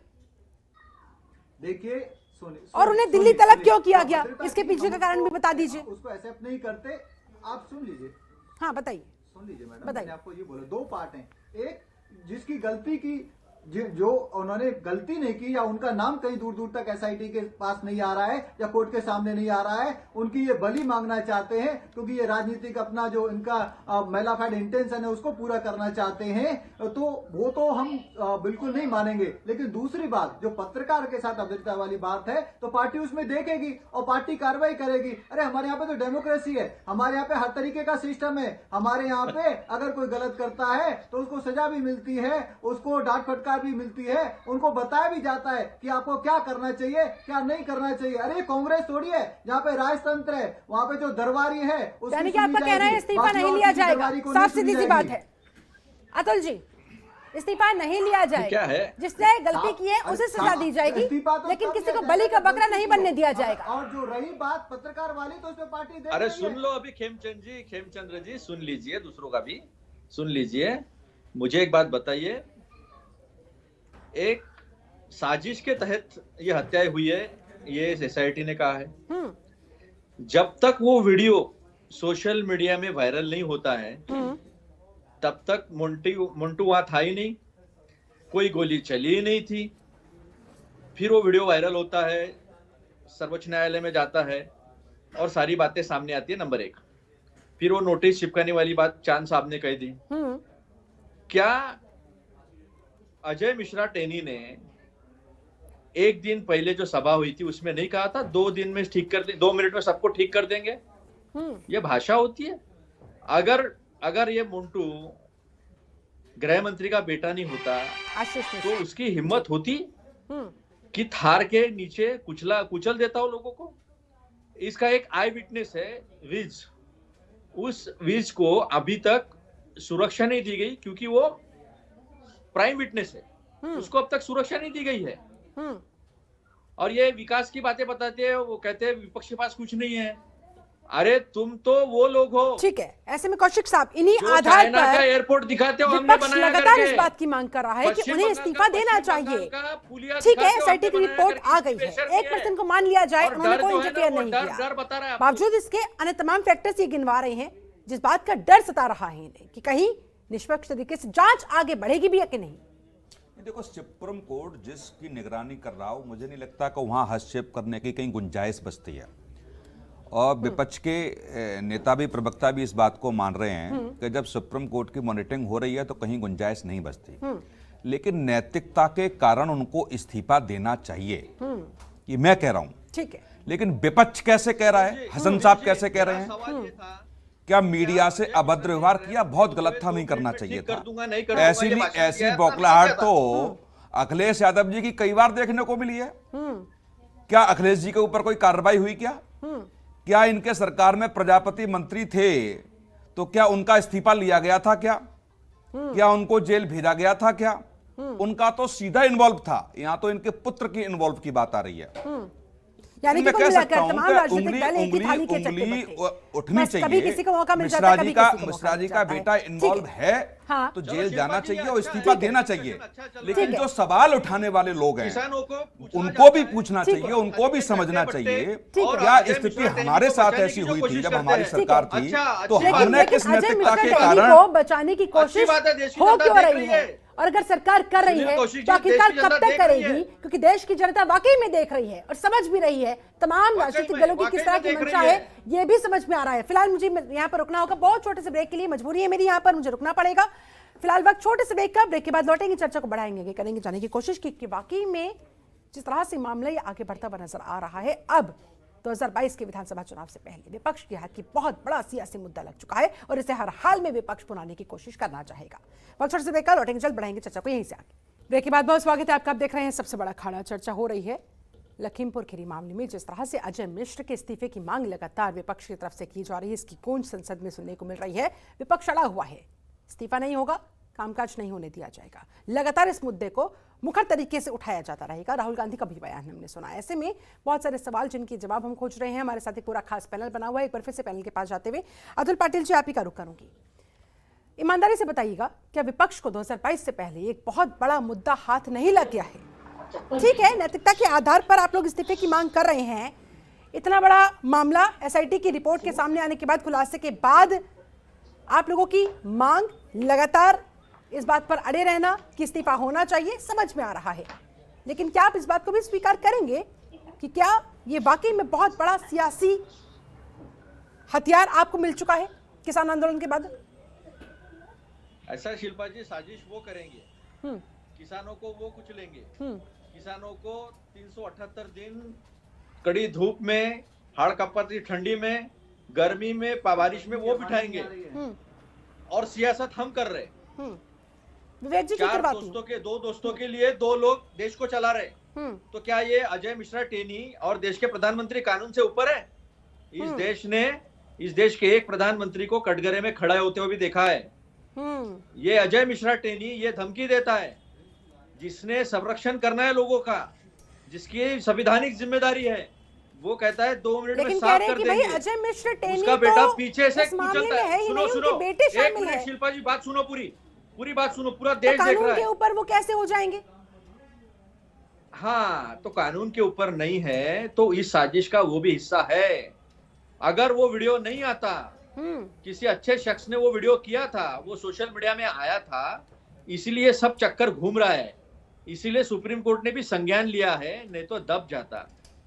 देखिए और उन्हें दिल्ली तलब क्यों किया गया, इसके पीछे का कारण भी बता दीजिए। उसको एक्सेप्ट नहीं करते, आप सुन लीजिए। हाँ बताइए। सुन लीजिए मैडम, बताइए। मैंने आपको ये बोला, दो पार्ट हैं। एक जिसकी गलती की, जो उन्होंने गलती नहीं की, या उनका नाम कहीं दूर दूर तक एसआईटी के पास नहीं आ रहा है या कोर्ट के सामने नहीं आ रहा है, उनकी ये बलि मांगना चाहते हैं, क्योंकि ये राजनीतिक अपना जो इनका मेलाफाइड इंटेंशन है उसको पूरा करना चाहते हैं, तो वो तो हम बिल्कुल नहीं मानेंगे। लेकिन दूसरी बात, जो पत्रकार के साथ अभद्रता वाली बात है, तो पार्टी उसमें देखेगी और पार्टी कार्रवाई करेगी। अरे हमारे यहाँ पे तो डेमोक्रेसी है, हमारे यहाँ पे हर तरीके का सिस्टम है। हमारे यहाँ पे अगर कोई गलत करता है तो उसको सजा भी मिलती है, उसको डांट फटकार भी मिलती है, उनको बताया भी जाता है कि आपको क्या करना चाहिए, क्या नहीं करना चाहिए। अरे कांग्रेस थोड़ी है जहाँ पे राजतंत्र है, वहाँ पे जो दरबारी है यानी कि आपका कहना है इस्तीफा नहीं लिया जाएगा, साफ सीधी सी बात है। अतुल जी, इस्तीफा नहीं लिया जाएगा, क्या है? जिसने गलती की है उसे सजा दी जाएगी, लेकिन किसी को बलि का बकरा नहीं बनने दिया जाएगा। और जो रही बात पत्रकार वाली, तो उसमें पार्टी देख अरे रही सुन है। लो अभी खेमचंद्र जी सुन लीजिए, दूसरों का भी सुन लीजिए। मुझे एक बात बताइए, एक साजिश के तहत ये हत्याएं हुई है, ये एसआईटी ने कहा है। जब तक वो वीडियो सोशल मीडिया में वायरल नहीं होता है, तब तक मुंटू वहां था ही नहीं, कोई गोली चली ही नहीं थी। फिर वो वीडियो वायरल होता है, सर्वोच्च न्यायालय में जाता है और सारी बातें सामने आती है। नंबर एक, फिर वो नोटिस चिपकाने वाली बात चांद साहब ने कह दी। क्या अजय मिश्रा टेनी ने एक दिन पहले जो सभा हुई थी उसमें नहीं कहा था 2 दिन में ठीक कर दें, 2 मिनट में सबको ठीक कर देंगे? ये भाषा होती है? अगर ये मुंटू गृह मंत्री का बेटा नहीं होता तो उसकी हिम्मत होती कि थार के नीचे कुचल देता हो लोगों को। इसका एक आई विटनेस है विज, उस विज को अभी तक सुरक्षा नहीं दी गई क्योंकि वो प्राइम विटनेस है, उसको अब तक सुरक्षा नहीं दी गई है। और ये विकास की बातें बताते हैं, वो कहते हैं विपक्ष के पास कुछ नहीं है। अरे तुम तो वो लोग हो। ठीक है, ऐसे में कौशिक साहब इन्हीं आधार पर एयरपोर्ट दिखाते हो, हमने विपक्ष बनाया लगातार करके। इस बात की मांग कर रहा है कि पश्चिम उन्हें बंगाल इस्तीफा का देना पश्चिम चाहिए। बंगाल का पुलिया ठीक है, दिखाते हो, एसआईटी की हमने रिपोर्ट बनाया आ गई करके। है, प्रेशर 1% को मान लिया जाए, और उन्होंने डर कोई जो है ना, इंटरफेयर वो नहीं डर किया। बता रहा है आपको। बावजूद इसके अन्य तमाम फैक्टर्स ये गिनवा रहे हैं जिस बात का डर सता रहा है इन्हें कि कहीं निष्पक्ष तरीके से जांच आगे बढ़ेगी भी या कि नहीं। देखो, सुप्रीम कोर्ट जिसकी निगरानी कर रहा हो, मुझे नहीं लगता कि वहां हस्तक्षेप करने की कहीं गुंजाइश बचती है। और विपक्ष के नेता भी, प्रवक्ता भी इस बात को मान रहे हैं कि जब सुप्रीम कोर्ट की मॉनिटरिंग हो रही है तो कहीं गुंजाइश नहीं बचती। लेकिन नैतिकता के कारण उनको इस्तीफा देना चाहिए, ये मैं कह रहा हूं। ठीक है, लेकिन विपक्ष कैसे कह रहा है, हसन साहब कैसे कह रहे हैं? सवाल ये था, क्या मीडिया से अभद्र व्यवहार किया? बहुत गलत था, नहीं करना चाहिए था। ऐसी बौखलाहट तो अखिलेश यादव जी की कई बार देखने को मिली है। क्या अखिलेश जी के ऊपर कोई कार्रवाई हुई? क्या इनके सरकार में प्रजापति मंत्री थे तो क्या उनका इस्तीफा लिया गया था? क्या उनको जेल भेजा गया था? उनका तो सीधा इन्वॉल्व था। यहां तो इनके पुत्र की इन्वॉल्व की बात आ रही है। यानी कि मैं कुल कह मिलाकर सकता हूं तमाम कि राजनीतिक दल एक ही थाली के चट्टे उंगली बट्टे। उठनी बस कभी चाहिए। किसी को मौका मिल जाता है, कभी किसी को मिश्रा मौका जी मिल का जाता है। बेटा ठीक इन्वॉल्व है हाँ। तो चलो जेल शिल्पा जाना जी, चाहिए अच्छा और है। इस्तीफा ठीक है। देना चाहिए। चलो। लेकिन ठीक है। जो सवाल उठाने वाले लोग हैं किसानों को पूछना उनको जाता भी है। पूछना ठीक चाहिए, है। उनको भी समझना बट्टे चाहिए ठीक है। क्या अजय स्थिति मिश्रा टेनी हमारे को साथ बचाने ऐसी की जो हुई थी कोशिश जब करते हमारी हैं। सरकार थी अच्छा, तो अच्छी बात हमने है। किस अजय नैतिकता मिश्रा के टेनी कारण को बचाने की कोशिश बात है, देश की हो जनता क्यों देख रही रही है, है। और अगर सरकार कर रही है कोशिश तो आखिरकार देश की कब जनता तक देख रही करेगी? है। क्योंकि देश की जनता वाकई में देख रही है और समझ भी रही है तमाम राजनीतिक दलों की किस तरह की मंशा है, ये भी समझ में आ रहा है। फिलहाल मुझे यहाँ पर रुकना होगा, बहुत छोटे से ब्रेक के लिए मजबूरी है मेरी, यहाँ पर मुझे रुकना पड़ेगा। फिलहाल वक्त छोटे से ब्रेक का, ब्रेक के बाद लौटेंगे, चर्चा को बढ़ाएंगे, करेंगे जाने की कोशिश कि वाकई में जिस तरह से मामला ये आगे बढ़ता हुआ नजर आ रहा है, अब 2022 के विधानसभा चुनाव से पहले विपक्ष के हाथ की बहुत बड़ा सियासी मुद्दा लग चुका है और इसे हर हाल में विपक्ष पुराने की कोशिश करना चाहेगा। वक्त छोटे से ब्रेक का, लौटेंगे, जल्द बढ़ाएंगे चर्चा को यहीं से आगे। ब्रेक के बाद बहुत स्वागत है आपका। आप देख रहे हैं सबसे बड़ा अखाड़ा। चर्चा हो रही है लखीमपुर खीरी मामले में। जिस तरह से अजय मिश्र के इस्तीफे की मांग लगातार विपक्ष की तरफ से की जा रही है, इसकी गूंज संसद में सुनने को मिल रही है। विपक्ष अड़ा हुआ है, इस्तीफा नहीं होगा, कामकाज नहीं होने दिया जाएगा। लगातार इस मुद्दे को मुखर तरीके से उठाया जाता रहेगा। राहुल गांधी का भी बयान हमने सुना। ऐसे में बहुत सारे सवाल जिनके जवाब हम खोज रहे हैं। हमारे साथ एक पूरा खास पैनल बना हुआ है। एक बार फिर से पैनल के पास जाते हुए अतुल पाटिल जी, आप ही का रुख करूंगी। ईमानदारी से बताइएगा, क्या विपक्ष को 2022 से पहले एक बहुत बड़ा मुद्दा हाथ नहीं लग गया है? ठीक है, नैतिकता के आधार पर आप लोग इस्तीफे की मांग कर रहे हैं। इतना बड़ा मामला एसआईटी की रिपोर्ट के सामने आने के बाद, खुलासे के बाद, आप लोगों की मांग लगातार इस बात पर अड़े रहना कि इस्तीफा होना चाहिए, समझ में आ रहा है। लेकिन क्या आप इस बात को भी स्वीकार करेंगे कि क्या ये वाकई में बहुत बड़ा सियासी हथियार आपको मिल चुका है किसान आंदोलन के बाद? ऐसा शिल्पा जी, साजिश वो करेंगे, किसानों को वो कुचलेंगे, किसानों को 378 दिन कड़ी धूप में, हाड़ कपती ठंडी में, गर्मी में, बारिश में वो बिठाएंगे। और सियासत हम कर रहे। विवेक जी, चार दोस्तों के, दो दोस्तों के लिए दो लोग देश को चला रहे। तो क्या ये अजय मिश्रा टेनी और देश के प्रधानमंत्री कानून से ऊपर है? इस देश ने इस देश के एक प्रधानमंत्री को कटघरे में खड़ा होते हुए भी देखा है। ये अजय मिश्रा टेनी ये धमकी देता है, जिसने संरक्षण करना है लोगों का, जिसकी संवैधानिक जिम्मेदारी है, वो कहता है 2 मिनट में साफ कर देंगे। अजय मिश्र टेनी उसका बेटा पीछे से इस मामले कुचलता में है। ही सुनो नहीं, सुनो, उनके बेटे एक शामिल मिनट हैं। शिल्पा जी, बात सुनो, पूरी बात सुनो, पूरा देश देख कानून रहा के है। ऊपर वो कैसे हो जाएंगे? हाँ, तो कानून के ऊपर नहीं है तो इस साजिश का वो भी हिस्सा है। अगर वो वीडियो नहीं आता, किसी अच्छे शख्स ने वो वीडियो किया था, वो सोशल मीडिया में आया था, इसीलिए सब चक्कर घूम रहा है, इसीलिए सुप्रीम कोर्ट ने भी संज्ञान लिया है, नहीं तो दब जाता।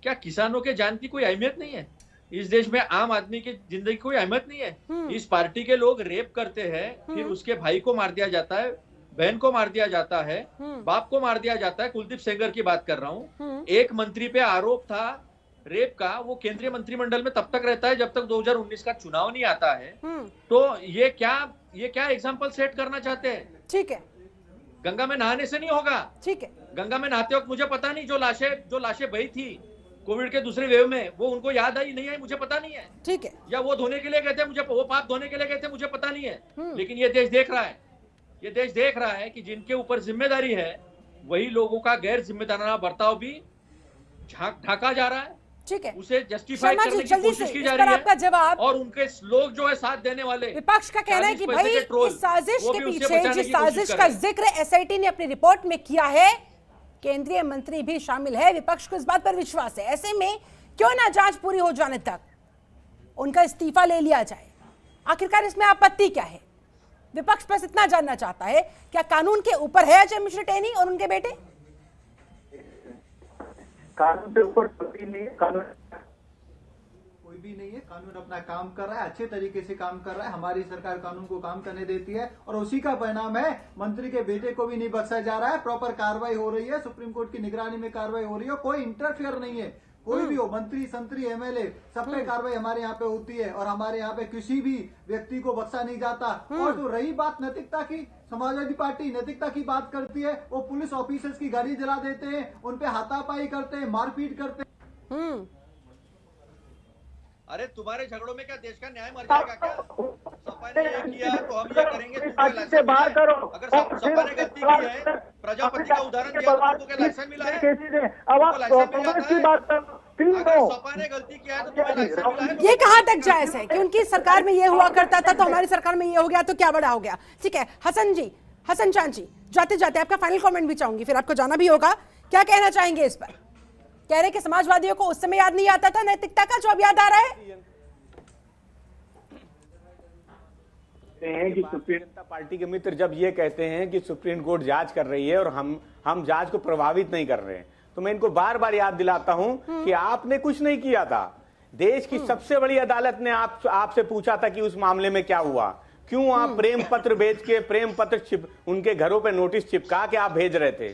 क्या किसानों के जान की कोई अहमियत नहीं है? इस देश में आम आदमी की जिंदगी की कोई अहमियत नहीं है? इस पार्टी के लोग रेप करते हैं, फिर उसके भाई को मार दिया जाता है, बहन को मार दिया जाता है, बाप को मार दिया जाता है। कुलदीप सेंगर की बात कर रहा हूँ। एक मंत्री पे आरोप था रेप का, वो केंद्रीय मंत्रिमंडल में तब तक रहता है जब तक 2019 का चुनाव नहीं आता है। तो ये क्या एग्जाम्पल सेट करना चाहते हैं? ठीक है, गंगा में नहाने से नहीं होगा। ठीक है, गंगा में नहाते वक्त मुझे पता नहीं, जो लाशें बही थी कोविड के दूसरे वेव में, वो उनको याद आई नहीं आई मुझे पता नहीं है। ठीक है, या वो धोने के लिए गए थे, मुझे वो पाप धोने के लिए गए थे, मुझे पता नहीं है। लेकिन ये देश देख रहा है, ये देश देख रहा है कि जिनके ऊपर जिम्मेदारी है वही लोगों का गैर जिम्मेदाराना बर्ताव भी ढाका जा रहा है। ठीक है, उसे जस्टिफाई करने की कोशिश की जा रही है। आपका जवाब, और उनके लोग जो है साथ देने वाले, विपक्ष का कहना है कि भाई इस साजिश के पीछे, जिस साजिश का जिक्र एसआईटी ने अपनी रिपोर्ट में किया है, केंद्रीय मंत्री भी शामिल है। विपक्ष को इस बात पर विश्वास है। ऐसे में क्यों ना जांच पूरी हो जाने तक उनका इस्तीफा ले लिया जाए? आखिरकार इसमें आपत्ति क्या है? विपक्ष बस इतना जानना चाहता है, क्या कानून के ऊपर है अजय मिश्र टेनी और उनके बेटे? कानून के ऊपर कोई नहीं है, कानून कोई भी नहीं है। कानून अपना काम कर रहा है, अच्छे तरीके से काम कर रहा है। हमारी सरकार कानून को काम करने देती है और उसी का परिणाम है मंत्री के बेटे को भी नहीं बख्शा जा रहा है। प्रॉपर कार्रवाई हो रही है, सुप्रीम कोर्ट की निगरानी में कार्रवाई हो रही है। कोई इंटरफेयर नहीं है, कोई भी हो, मंत्री, संतरी, एमएलए, सब पे कार्रवाई हमारे यहाँ पे होती है और हमारे यहाँ पे किसी भी व्यक्ति को बख्शा नहीं जाता। और जो रही बात नैतिकता की, समाजवादी पार्टी नैतिकता की बात करती है। वो पुलिस ऑफिसर्स की गाड़ी जला देते हैं, उनपे हाथापाई करते हैं, मारपीट करते हैं। अरे तुम्हारे झगड़ों में क्या देश का न्याय मर जाएगा क्या? सपा ने ये किया तो हम ये करेंगे, तुमको से बाहर करो। अगर सपा ने गलती की है, प्रजापति का उदाहरण दिया, तुमको क्या लाइसेंस मिला है? अब आप कांग्रेस की बात करो। अगर सपा ने गलती किया है तो तुम्हें लाइसेंस मिला है? ये कहां तक जायज है कि उनकी सरकार में ये हुआ करता था तो हमारी सरकार में ये हो गया तो क्या बड़ा हो गया? ठीक है, हसन चांद जी, जाते जाते आपका फाइनल कमेंट भी चाहूंगी, फिर आपको जाना भी होगा। क्या कहना चाहेंगे इस पर? कह रहे कि समाजवादियों को उस समय याद नहीं आता था नैतिकता का, जो अब याद आ रहा है। कि सुप्रीम जनता पार्टी के मित्र जब ये कहते हैं कि सुप्रीम कोर्ट जांच कर रही है और हम जांच को प्रभावित नहीं कर रहे हैं, तो मैं इनको बार बार याद दिलाता हूं कि आपने कुछ नहीं किया था। देश की सबसे बड़ी अदालत ने आपसे पूछा था कि उस मामले में क्या हुआ, क्यों आप प्रेम पत्र भेज के, प्रेम पत्र उनके घरों पे नोटिस चिपका के आप भेज रहे थे,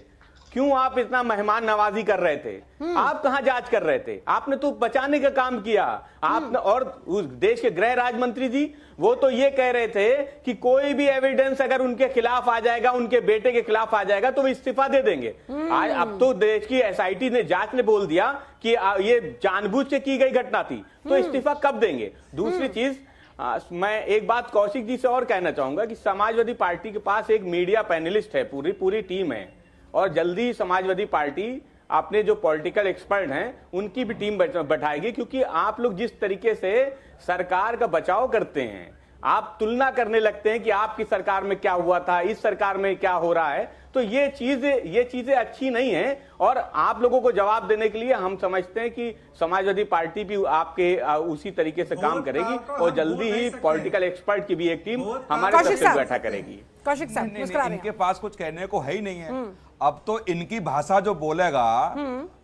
क्यों आप इतना मेहमान नवाजी कर रहे थे? आप कहां जांच कर रहे थे? आपने तो बचाने का काम किया आपने। और उस देश के गृह राज्य मंत्री जी वो तो ये कह रहे थे कि कोई भी एविडेंस अगर उनके खिलाफ आ जाएगा, उनके बेटे के खिलाफ आ जाएगा तो वो इस्तीफा दे देंगे। आज अब तो देश की एसआईटी ने जांच ने बोल दिया कि ये जानबूझ के की गई घटना थी, तो इस्तीफा कब देंगे? दूसरी चीज मैं एक बात कौशिक जी से और कहना चाहूंगा कि समाजवादी पार्टी के पास एक मीडिया पैनलिस्ट है, पूरी टीम है, और जल्दी समाजवादी पार्टी अपने जो पॉलिटिकल एक्सपर्ट हैं उनकी भी टीम बैठाएगी, क्योंकि आप लोग जिस तरीके से सरकार का बचाव करते हैं, आप तुलना करने लगते हैं कि आपकी सरकार में क्या हुआ था, इस सरकार में क्या हो रहा है, तो ये चीजें अच्छी नहीं है। और आप लोगों को जवाब देने के लिए हम समझते हैं कि समाजवादी पार्टी भी आपके उसी तरीके से काम करेगी और जल्दी ही पॉलिटिकल एक्सपर्ट की भी एक टीम हमारे तरफ से बैठा करेगी। कौशिक साहब मुस्कुरा रहे हैं। इनके पास कुछ कहने को है ही नहीं है। अब तो इनकी भाषा जो बोलेगा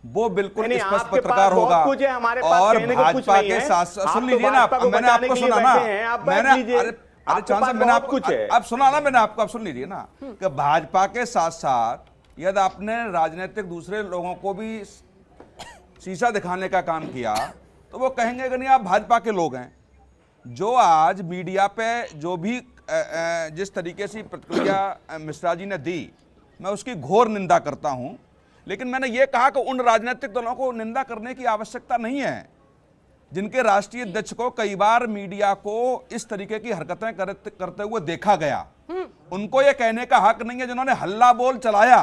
वो बिल्कुल स्पष्ट पत्रकार होगा। और भाजपा के साथ सुन लीजिए ना, मैंने आपको सुना ना, मैंने अरे चांद साहब मैंने आपको अब सुना ना, मैंने आपको अब सुन लीजिए ना कि भाजपा के साथ साथ यदि आपने राजनीतिक दूसरे लोगों को भी शीशा दिखाने का काम किया तो वो कहेंगे कि नहीं आप भाजपा के लोग हैं। जो आज मीडिया पे जो भी जिस तरीके से प्रतिक्रिया मिश्रा जी ने दी, मैं उसकी घोर निंदा करता हूं, लेकिन मैंने ये कहा कि उन राजनीतिक दलों को निंदा करने की आवश्यकता नहीं है जिनके राष्ट्रीय अध्यक्ष को कई बार मीडिया को इस तरीके की हरकतें करते हुए देखा गया। उनको ये कहने का हक नहीं है जिन्होंने हल्ला बोल चलाया।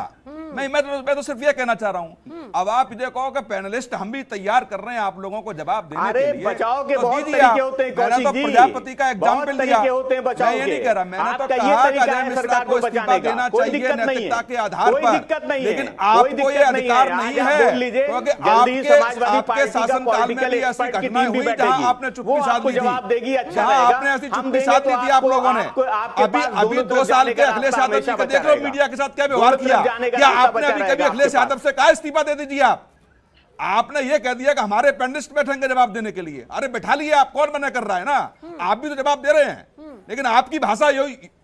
मैं तो सिर्फ ये कहना चाह रहा हूं। अब आप देखो कि पैनलिस्ट हम भी तैयार कर रहे हैं आप लोगों को जवाब देने के लिए। बचाव के तो बहुत तरीके होते हैं मैंने तो प्रजापति का एग्जाम्पल दिया, मैं ये नहीं कह रहा, मैंने तो कहा कि अजय मिश्रा को इस्तीफा देना चाहिए नैतिकता के आधार पर, लेकिन आपको ये अधिकार नहीं है क्योंकि आपके शासनकाल में भी ऐसी घटनाएं हुई जहां आपने चुप्पी साध ली थी, जहां आपने ऐसी चुप्पी साध ली थी आप लोगों ने। अभी 2 साल के अखिलेश यादव जी का देख लो मीडिया के साथ क्या व्यवहार किया। क्या आपने अभी कभी अखिलेश यादव से कहा इस्तीफा दे दीजिए? आपने ये कह दिया कि हमारे पैनलिस्ट बैठेंगे जवाब देने के लिए। अरे बैठा लिए, आप कौन मना कर रहा है ना? आप भी तो जवाब दे रहे हैं, लेकिन आपकी भाषा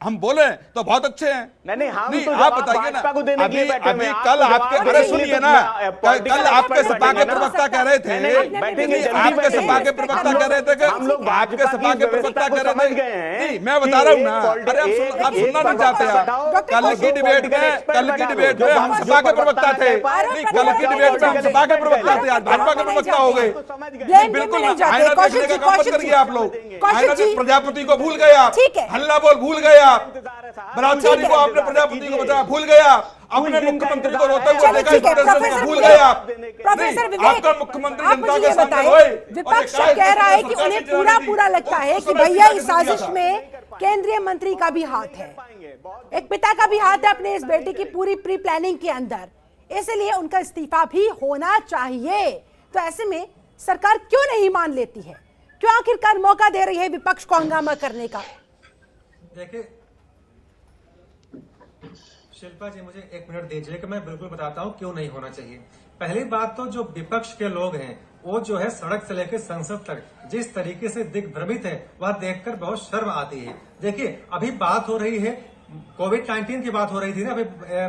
हम बोले तो बहुत अच्छे हैं। नहीं, आप बताइए ना। अभी कल आपके, अरे सुनिए ना, कल आपके सपा के प्रवक्ता कह रहे थे, आपके सपा के प्रवक्ता कह रहे थे कि आपके सपा के प्रवक्ता कह रहे थे, नहीं मैं बता रहा हूँ ना, अरे आप सुनना नहीं चाहते आप। कल की डिबेट में हम सपा के प्रवक्ता थे, कल की डिबेट में हम सपा के प्रवक्ता थे, आज भाजपा के प्रवक्ता हो गए। बिल्कुल आईना देखने का काम मत करिए आप लोग। प्रजापति को भूल गए आप, हल्ला बोल भूल गए आप, बलात्कारी को आपने प्रजापति को बताया भूल गए आप, अपने मुख्यमंत्री को रोते हुए देखा भूल गए आप। प्रोफेसर विवेक, आपका मुख्यमंत्री आप मुझे ये बताइए, विपक्ष कह रहा है कि उन्हें पूरा लगता है कि भैया इस साजिश में केंद्रीय मंत्री का भी हाथ है, एक पिता का भी हाथ है अपने इस बेटी की पूरी प्री प्लानिंग के अंदर, इसलिए उनका इस्तीफा भी होना चाहिए। तो ऐसे में सरकार क्यों नहीं मान लेती है? क्यों आखिरकार मौका दे रही है विपक्ष को हंगामा करने का? देखिए शिल्पा जी, मुझे 1 मिनट दीजिए कि मैं बिल्कुल बताता हूं क्यों नहीं होना चाहिए। पहली बात तो जो विपक्ष के लोग हैं वो जो है सड़क से लेकर संसद तक जिस तरीके से दिग्भ्रमित है वह देखकर बहुत शर्म आती है। देखिए अभी बात हो रही है कोविड-19 की बात हो रही थी ना, अभी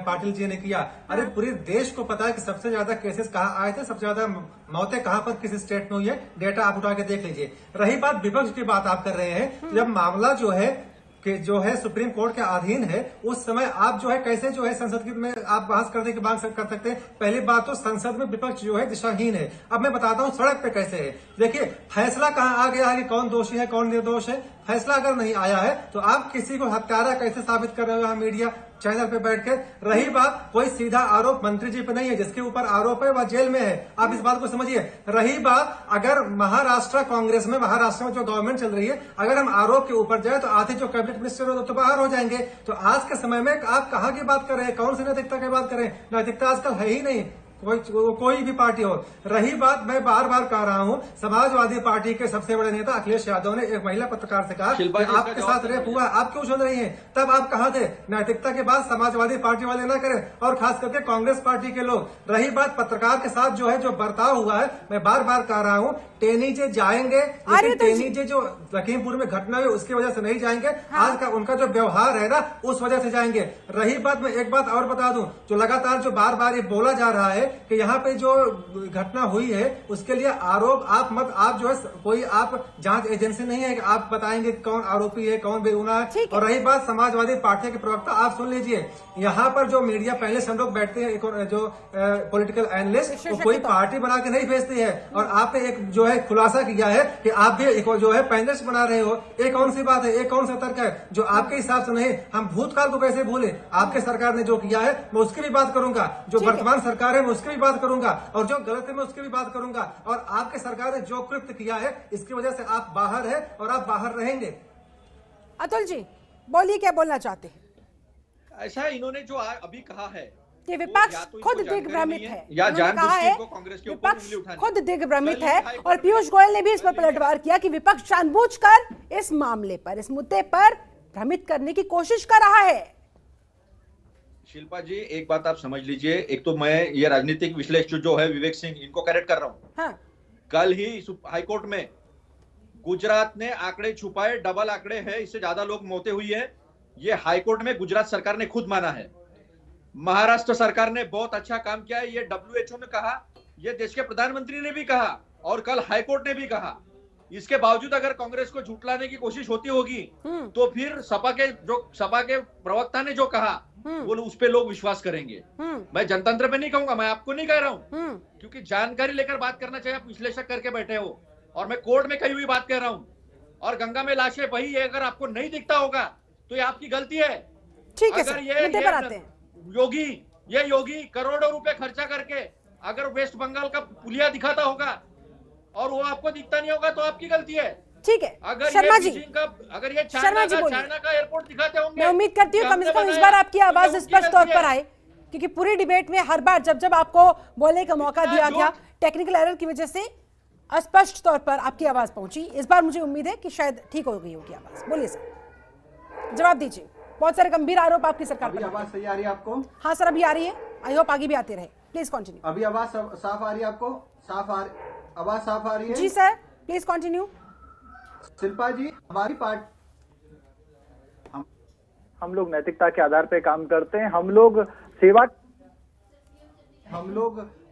पाटिल जी ने किया। अरे पूरे देश को पता है कि सबसे ज्यादा केसेस कहाँ आए थे, सबसे ज्यादा मौतें कहाँ पर किस स्टेट में हुई है, डेटा आप उठा के देख लीजिए। रही बात विपक्ष की बात आप कर रहे हैं, जब मामला जो है सुप्रीम कोर्ट के अधीन है, उस समय आप जो है कैसे जो है संसद में आप बहस करने की मांग कर सकते हैं। पहली बात तो संसद में विपक्ष जो है दिशाहीन है। अब मैं बताता हूं सड़क पे कैसे है। देखिए फैसला कहां आ गया है कि कौन दोषी है कौन निर्दोष है। फैसला अगर नहीं आया है तो आप किसी को हत्यारा कैसे साबित कर रहे हो यहाँ मीडिया चैनल पे बैठ के। रही बात, कोई सीधा आरोप मंत्री जी पे नहीं है, जिसके ऊपर आरोप है वह जेल में है, आप इस बात को समझिए। रही बात, अगर महाराष्ट्र कांग्रेस में, महाराष्ट्र में जो गवर्नमेंट चल रही है, अगर हम आरोप के ऊपर जाए तो आधे जो कैबिनेट मिनिस्टर हो तो बाहर हो जाएंगे। तो आज के समय में आप कहाँ की बात कर रहे हैं, कौन सी नैतिकता की बात कर रहे हैं? नैतिकता आजकल है ही नहीं। कोई भी पार्टी हो। रही बात, मैं बार बार कह रहा हूं, समाजवादी पार्टी के सबसे बड़े नेता अखिलेश यादव ने एक महिला पत्रकार से कहा कि आपके साथ रेप हुआ, आप क्यों सुन रही हैं? तब आप कहाँ थे? नैतिकता के बाद समाजवादी पार्टी वाले ना करें, और खास करके कांग्रेस पार्टी के लोग। रही बात पत्रकार के साथ जो बर्ताव हुआ है, मैं बार बार कह रहा हूँ, टेनीजे जाएंगे, लेकिन टेनीजे जो लखीमपुर में घटना हुई उसकी वजह से नहीं जाएंगे। आज का उनका जो व्यवहार है ना, उस वजह से जाएंगे। रही बात, मैं एक बात और बता दूं, जो लगातार जो बार बार ये बोला जा रहा है कि यहाँ पे जो घटना हुई है उसके लिए आरोप आप जो है कोई आप जांच एजेंसी नहीं है कि आप बताएंगे कौन आरोपी है कौन बेगुनाह है। और रही बात समाजवादी पार्टी के प्रवक्ता, आप सुन लीजिए, यहाँ पर जो मीडिया पहले से हम लोग बैठते हैं, जो पॉलिटिकल एनालिस्ट, कोई पार्टी बना के नहीं भेजती है। और आपने एक जो है खुलासा किया है कि आप भी एक जो है पैनलिस्ट बना रहे हो। एक कौन सी बात है, एक कौन सा तर्क है जो आपके हिसाब से नहीं? हम भूतकाल को कैसे भूले? आपके सरकार ने जो किया है मैं उसकी भी बात करूंगा, जो वर्तमान सरकार है मैं उसकी भी बात करूंगा, और जो गलत है मैं उसकी भी बात करूंगा। और आपके सरकार ने जो कृत्य किया है इसकी वजह से आप बाहर है और आप बाहर रहेंगे। अतुल जी बोलिए, क्या बोलना चाहते हैं? ऐसा इन्होंने जो अभी कहा है कि विपक्ष खुद दिग्भ्रमित है, या कहा है विपक्ष खुद दिग्भ्रमित है। और पीयूष गोयल ने भी इस पर पलटवार किया कि विपक्ष जानबूझकर इस मामले पर, इस मुद्दे पर भ्रमित करने की कोशिश कर रहा है। शिल्पा जी, एक बात आप समझ लीजिए, एक तो मैं ये राजनीतिक विश्लेषक जो है विवेक सिंह, इनको करेक्ट कर रहा हूं। हाँ। कल ही हाईकोर्ट में गुजरात ने आंकड़े छुपाए, डबल आंकड़े हैं, इससे ज्यादा लोग मौतें हुई है, ये हाईकोर्ट में गुजरात सरकार ने खुद माना है। महाराष्ट्र सरकार ने बहुत अच्छा काम किया है, ये WHO ने कहा, ये देश के प्रधानमंत्री ने भी कहा, और कल हाईकोर्ट ने भी कहा। इसके बावजूद अगर कांग्रेस को झुठलाने की कोशिश होती होगी तो फिर सपा के प्रवक्ता ने जो कहा वो उस पे लोग विश्वास करेंगे। मैं जनतंत्र पे नहीं कहूंगा, मैं आपको नहीं कह रहा हूं, क्योंकि जानकारी लेकर बात करना चाहिए। आप विश्लेषक करके बैठे हो, और मैं कोर्ट में कही हुई बात कह रहा हूं। और गंगा में लाशें बही है, अगर आपको नहीं दिखता होगा तो ये आपकी गलती है। ठीक है अगर सर, मुद्दे पर आते हैं। योगी करोड़ों रुपए खर्चा करके अगर वेस्ट बंगाल का पुलिया दिखाता होगा और वो आपको दिखता नहीं होगा तो आपकी गलती है। ठीक है अगर शर्मा जी, अगर ये चाइना का एयरपोर्ट दिखाते होंगे, मैं उम्मीद करती हूँ कम से कम इस बार आपकी आवाज स्पष्ट तौर पर आए, क्योंकि पूरी डिबेट में हर बार जब आपको बोलने का मौका दिया गया, टेक्निकल एरर की वजह से अस्पष्ट तौर पर आपकी आवाज पहुंची। इस बार मुझे उम्मीद है कि शायद ठीक हो गई होगी आवाज। बोलिए सर, जवाब दीजिए। बहुत सारे गंभीर आरोप आपकी सरकार पर। आवाज सही आ रही है आपको? हाँ सर, अभी आ रही है। आई होप आगे भी आते रहे। Please continue. अभी आवाज साफ आ रही है आपको? आवाज साफ आ रही है? जी सर, प्लीज कंटिन्यू। शिल्पा जी, हमारी पार्टी, हम लोग नैतिकता के आधार पे काम करते हैं। हम लोग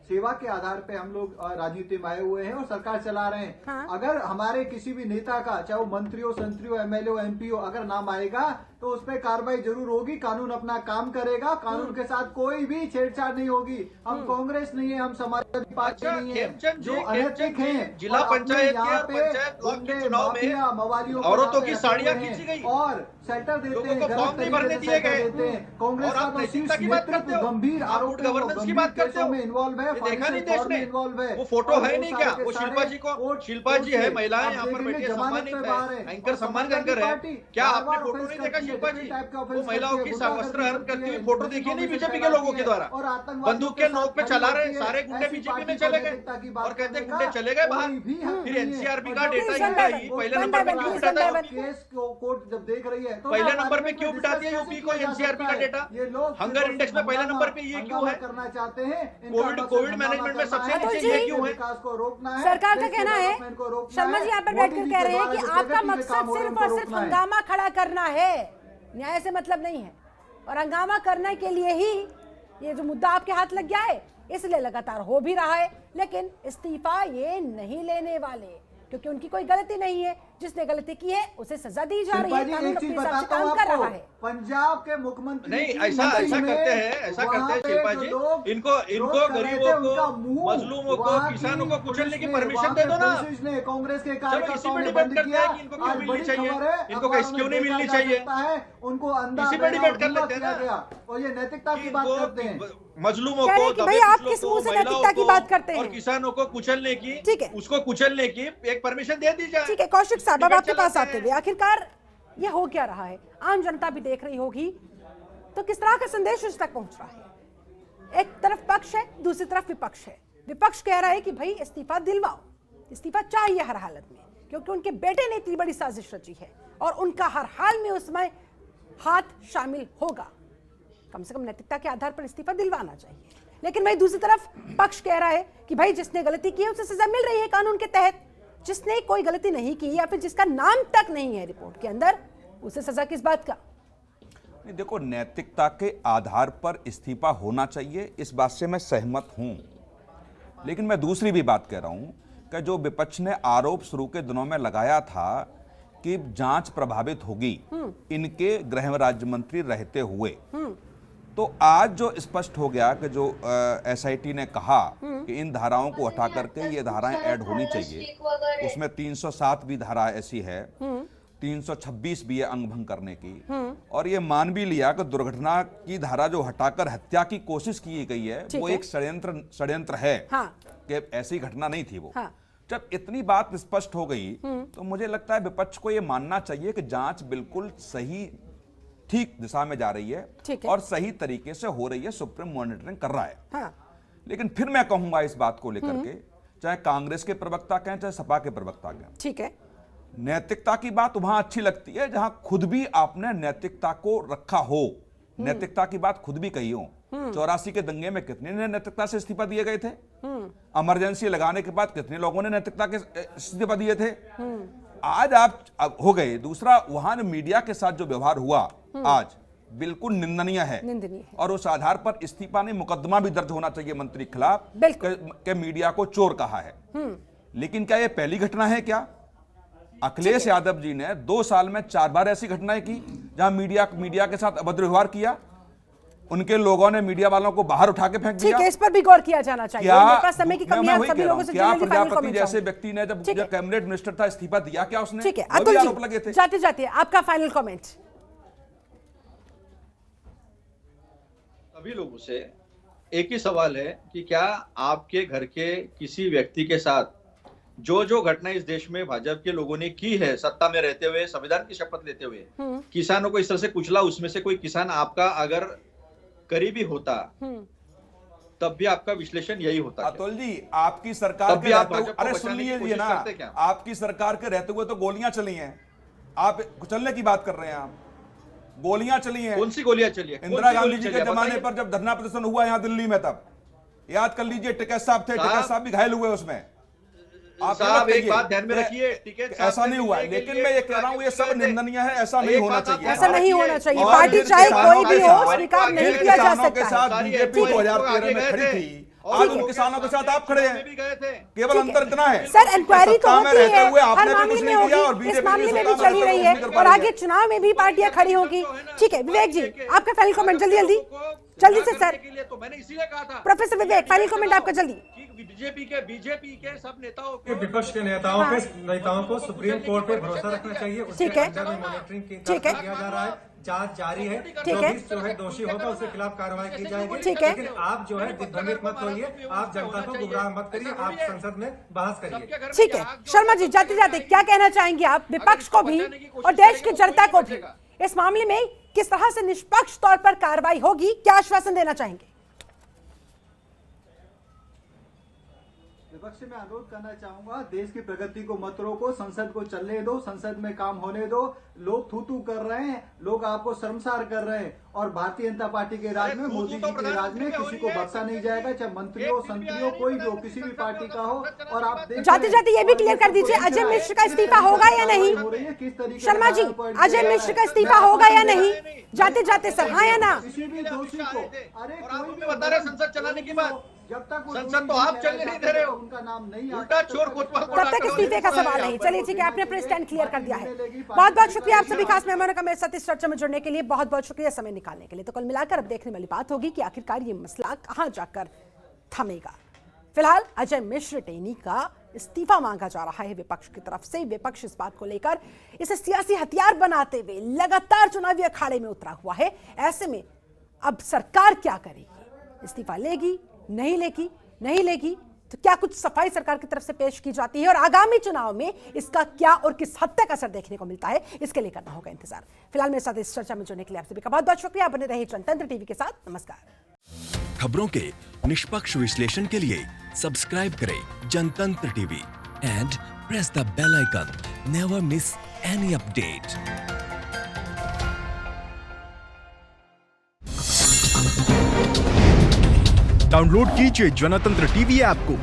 सेवा के आधार पे हम लोग राजनीति में आए हुए हैं और सरकार चला रहे हैं। हाँ। अगर हमारे किसी भी नेता का, चाहे वो मंत्री हो, संतरी हो, MLA हो, MP हो, अगर नाम आएगा तो उस पर कार्रवाई जरूर होगी। कानून अपना काम करेगा, कानून के साथ कोई भी छेड़छाड़ नहीं होगी। हम कांग्रेस नहीं है, हम समाजवादी पार्टी नहीं है जो अनैतिक हैं। जिला पंचायत के चुनाव में मवालियों औरतों की साड़ियां खींची गई और शेल्टर देते हैं, फॉर्म नहीं भरने दिए गए। कांग्रेस का तो शीर्ष नेतृत्व गंभीर आरोप गवर्नेंस की बात करते हो, में इन्वॉल्व है, देखा नहीं देश ने? इन्वॉल्व है। वो फोटो है नहीं क्या? वो शिल्पा जी है, महिलाएं यहाँ पर बैठी है, सम्मानित है, एंकर सम्मान एंकर है। क्या आपने फोटो नहीं देखा शिल्पा जी? वो महिलाओं की वस्त्र हरण करती हुई फोटो देखी नहीं बीजेपी के लोगों के द्वारा? बंदूक के नोक पे चला रहे सारे गुंडे बीजेपी में चले गए और कहते गुंडे चले गए बाहर। फिर NCRB का डेटा ही पहले नंबर पे क्यों बिठाता है? केस को कोर्ट जब देख रही है तो पहले नंबर पे क्यों बिठाती है यूपी को NCRB का डेटा? हंगर इंडेक्स में पहले नंबर पे ये क्यों है? करना चाहते हैं कोविड मैनेजमेंट में सबसे नीचे ये क्यों है? विकास को रोकना है। सरकार का कहना है, शर्मा जी यहाँ पर बैठकर कह रहे हैं कि आपका मकसद सिर्फ और सिर्फ हंगामा खड़ा करना है, न्याय से मतलब नहीं है। और हंगामा करने के लिए ही ये जो मुद्दा आपके हाथ लग गया है, इसलिए लगातार हो भी रहा है। लेकिन इस्तीफा ये नहीं लेने वाले, क्योंकि उनकी कोई गलती नहीं है। जिसने गलती की है उसे सजा दी जा रही है, कानून अपने हिसाब से काम कर रहा है। पंजाब के मुख्यमंत्री नहीं ऐसा करते हैं शिल्पा जी, इनको गरीबों को, मजलूमों को, किसानों को कुचलने की परमिशन दे दो ना। कांग्रेस के चलो इसी पे डिबेट करते हैं कि इनको क्यों मिलनी चाहिए, इनको क्यों नहीं मिलनी चाहिए, उनको अंदर इसी पे डिबेट कर लेते हैं ना। और ये नैतिकता की बात करते हैं। मजलूमों को, भाई आप किस मुंह से नैतिकता की बात करते हैं? और किसानों को कुचलने की, ठीक है, उसको कुचलने की एक परमिशन दे दी जाए। ठीक है कौशिक साहब, अब आपके पास आते हुए आखिरकार ये हो क्या रहा है? आम जनता भी देख रही होगी, तो किस तरह का संदेश उस तक पहुंच रहा है? एक तरफ पक्ष है, दूसरी तरफ विपक्ष है। विपक्ष कह रहा है कि भाई इस्तीफा दिलवाओ, इस्तीफा चाहिए हर हालत में, क्योंकि उनके बेटे ने इतनी बड़ी साजिश रची है और उनका हर हाल में उसमें हाथ शामिल होगा। कम से कम नैतिकता के आधार पर इस्तीफा दिलवाना चाहिए। लेकिन वही दूसरी तरफ पक्ष कह रहा है कि भाई जिसने गलती की है उसे सजा मिल रही है कानून के तहत, जिसने कोई गलती नहीं की या फिर जिसका नाम तक नहीं है रिपोर्ट के अंदर, उसे सजा किस बात का। नहीं, देखो, नैतिकता के आधार पर इस्तीफा होना चाहिए, इस बात से मैं सहमत हूं। लेकिन मैं दूसरी भी बात कह रहा हूं कि जो विपक्ष ने आरोप शुरू के दिनों में लगाया था कि जांच प्रभावित होगी इनके गृह राज्य मंत्री रहते हुए, तो आज जो स्पष्ट हो गया कि जो एसआईटी ने कहा कि इन धाराओं को हटा करके ये धाराएं ऐड होनी चाहिए, उसमें 307 भी धारा ऐसी है, 326 भी है अंग भंग करने की, और ये मान भी लिया कि दुर्घटना की धारा जो हटाकर हत्या की कोशिश की गई है वो एक षड्यंत्र है। हाँ। कि ऐसी घटना नहीं थी वो। हाँ। जब इतनी बात स्पष्ट हो गई तो मुझे लगता है विपक्ष को ये मानना चाहिए कि जांच बिल्कुल सही ठीक दिशा में जा रही है और सही तरीके से हो रही है, सुप्रीम मॉनिटरिंग कर रहा है। हाँ। लेकिन फिर मैं कहूंगा इस बात को लेकर के, चाहे कांग्रेस के प्रवक्ता कहें चाहे सपा के प्रवक्ता कहें, ठीक है, नैतिकता की बात वहां अच्छी लगती है जहां खुद भी आपने नैतिकता को रखा हो, नैतिकता की बात खुद भी कही हो। 84 के दंगे में कितने ने नैतिकता से इस्तीफा दिए गए थे? इमरजेंसी लगाने के बाद कितने लोगों ने नैतिकता के इस्तीफा दिए थे? आज आप हो गए। दूसरा, वहां मीडिया के साथ जो व्यवहार हुआ आज बिल्कुल निंदनीय है, और उस आधार पर इस्तीफा नहीं मुकदमा भी दर्ज होना चाहिए मंत्री के खिलाफ के मीडिया को चोर कहा है। लेकिन क्या यह पहली घटना है क्या? अखिलेश यादव जी ने 2 साल में 4 बार ऐसी घटनाएं की जहां मीडिया के साथ अभद्र व्यवहार किया, उनके लोगों ने मीडिया वालों को बाहर उठा के फेंक दिया। ठीक है, इस पर भी गौर किया जाना चाहिए। मेरे पास समय की कमी है, सभी लोगों से क्या प्रजापति जैसे व्यक्ति ने जब कैबिनेट मिनिस्टर था इस्तीफा दिया क्या उसने? ठीक है, वो भी आरोप लगे थे। जाते जाते आपका फाइनल कमेंट। सभी लोगों से एक ही सवाल है कि क्या आपके घर के किसी व्यक्ति के साथ जो जो घटना इस देश में भाजपा के लोगों ने की है, सत्ता में रहते हुए, संविधान की शपथ लेते हुए, किसानों को इस तरह से कुचला, उसमें से कोई किसान आपका अगर करीबी होता तब भी आपका विश्लेषण यही होता? अतुल जी, आपकी सरकार के अरे सुन लीजिए ना, आपकी सरकार के रहते हुए तो गोलियां चली हैं, आप चलने की बात कर रहे हैं। आप गोलियां चली हैं। कौन सी गोलियां चली है? इंदिरा गांधी जी के जमाने पर जब धरना प्रदर्शन हुआ यहाँ दिल्ली में, तब याद कर लीजिए, टिकैत साहब थे, टिकैत साहब भी घायल हुए उसमें। आप साहब एक बात ध्यान में रखिए, ऐसा नहीं हुआ है। लेकिन मैं ये कह रहा हूँ ये सब निंदनीय है, ऐसा नहीं होना चाहिए। ऐसा नहीं होना चाहिए। पार्टी चाहे कोई भी हो, स्वीकार नहीं किया जा सकता के साथ बीजेपी 2013 में खड़ी थी, आज उन किसानों के साथ आप खड़े हैं। केवल अंतर इतना है सर, इंक्वायरी तो होती है, हर आपने मामले में होगी, इस मामले में भी चली रही है और आगे चुनाव में भी पार्टियां खड़ी होगी। ठीक है विवेक जी, आपका फाइनल कमेंट जल्दी से सर। तो मैंने इसीलिए कहा था प्रोफेसर विवेक, फाइनल कमेंट आपका जल्दी। बीजेपी के सब नेताओं के, विपक्ष के नेताओं को सुप्रीम कोर्ट पे भरोसा रखना चाहिए। उसके अंदर में मॉनिटरिंग किया जा रहा है, जांच जारी है। जो है दोषी होगा उसके खिलाफ कार्रवाई की जाएगी। लेकिन आप जो है दिग्भ्रमित मत होइए, आप जनता को गुमराह मत करिए, आप संसद में बहस करिए। ठीक है शर्मा जी, जाते जाते क्या कहना चाहेंगे आप विपक्ष को भी और देश की जनता को भी? इस मामले में किस तरह से निष्पक्ष तौर पर कार्रवाई होगी, क्या आश्वासन देना चाहेंगे? विपक्ष से मैं अनुरोध करना चाहूंगा, देश की प्रगति को मत रोको, संसद को चलने दो, संसद में काम होने दो। लोग थू कर रहे हैं, लोग आपको शर्मसार कर रहे हैं, और भारतीय जनता पार्टी के राज में, मोदी जी के राज में किसी को बख्शा नहीं जाएगा, चाहे मंत्री हो, संतरी हो, कोई भी हो, किसी भी पार्टी का हो। और आप जाते जाते ये भी क्लियर कर दीजिए, अजय मिश्र का इस्तीफा होगा या नहीं? शर्मा जी, अजय मिश्र का इस्तीफा होगा या नहीं? जाते जाते सर, हाँ या ना? किसी भी दोषी को, अरे कोई भी बता रहे संसद चलाने की बात, जब तक संसद तो आप चलने नहीं दे रहे हो, उनका नाम नहीं उल्टा चोर तब तक इस्तीफे का सवाल नहीं। चलिए ठीक है, आपने अपने स्टैंड क्लियर कर दिया है। बहुत बहुत शुक्रिया आप सभी खास मेहमानों का मेरे साथ इस चर्चा में जुड़ने के लिए, बहुत बहुत शुक्रिया समय निकालने के लिए। तो कल मिलाकर अब देखने वाली बात होगी कि आखिरकार ये मसला कहां जाकर थमेगा। फिलहाल अजय मिश्र टेनी का इस्तीफा मांगा जा रहा है विपक्ष की तरफ से। विपक्ष इस बात को लेकर इसे सियासी हथियार बनाते हुए लगातार चुनावी अखाड़े में उतरा हुआ है। ऐसे में अब सरकार क्या करेगी? इस्तीफा लेगी, नहीं लेगी तो क्या कुछ सफाई सरकार की तरफ से पेश की जाती है, और आगामी चुनाव में इसका क्या और किस हद तक असर देखने को मिलता है, इसके लिए करना होगा इंतजार। फिलहाल मेरे साथ इस चर्चा में जुड़ने के लिए आप सभी का बहुत बहुत शुक्रिया। बने रहिए जनतंत्र टीवी के साथ। नमस्कार। खबरों के निष्पक्ष विश्लेषण के लिए सब्सक्राइब करें Janatantra TV and press the bell icon. Never miss any update. Download कीजिए जनतंत्र टीवी ऐप को,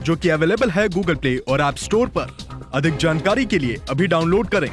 जो कि अवेलेबल है गूगल प्ले और ऐप स्टोर पर। अधिक जानकारी के लिए अभी डाउनलोड करें।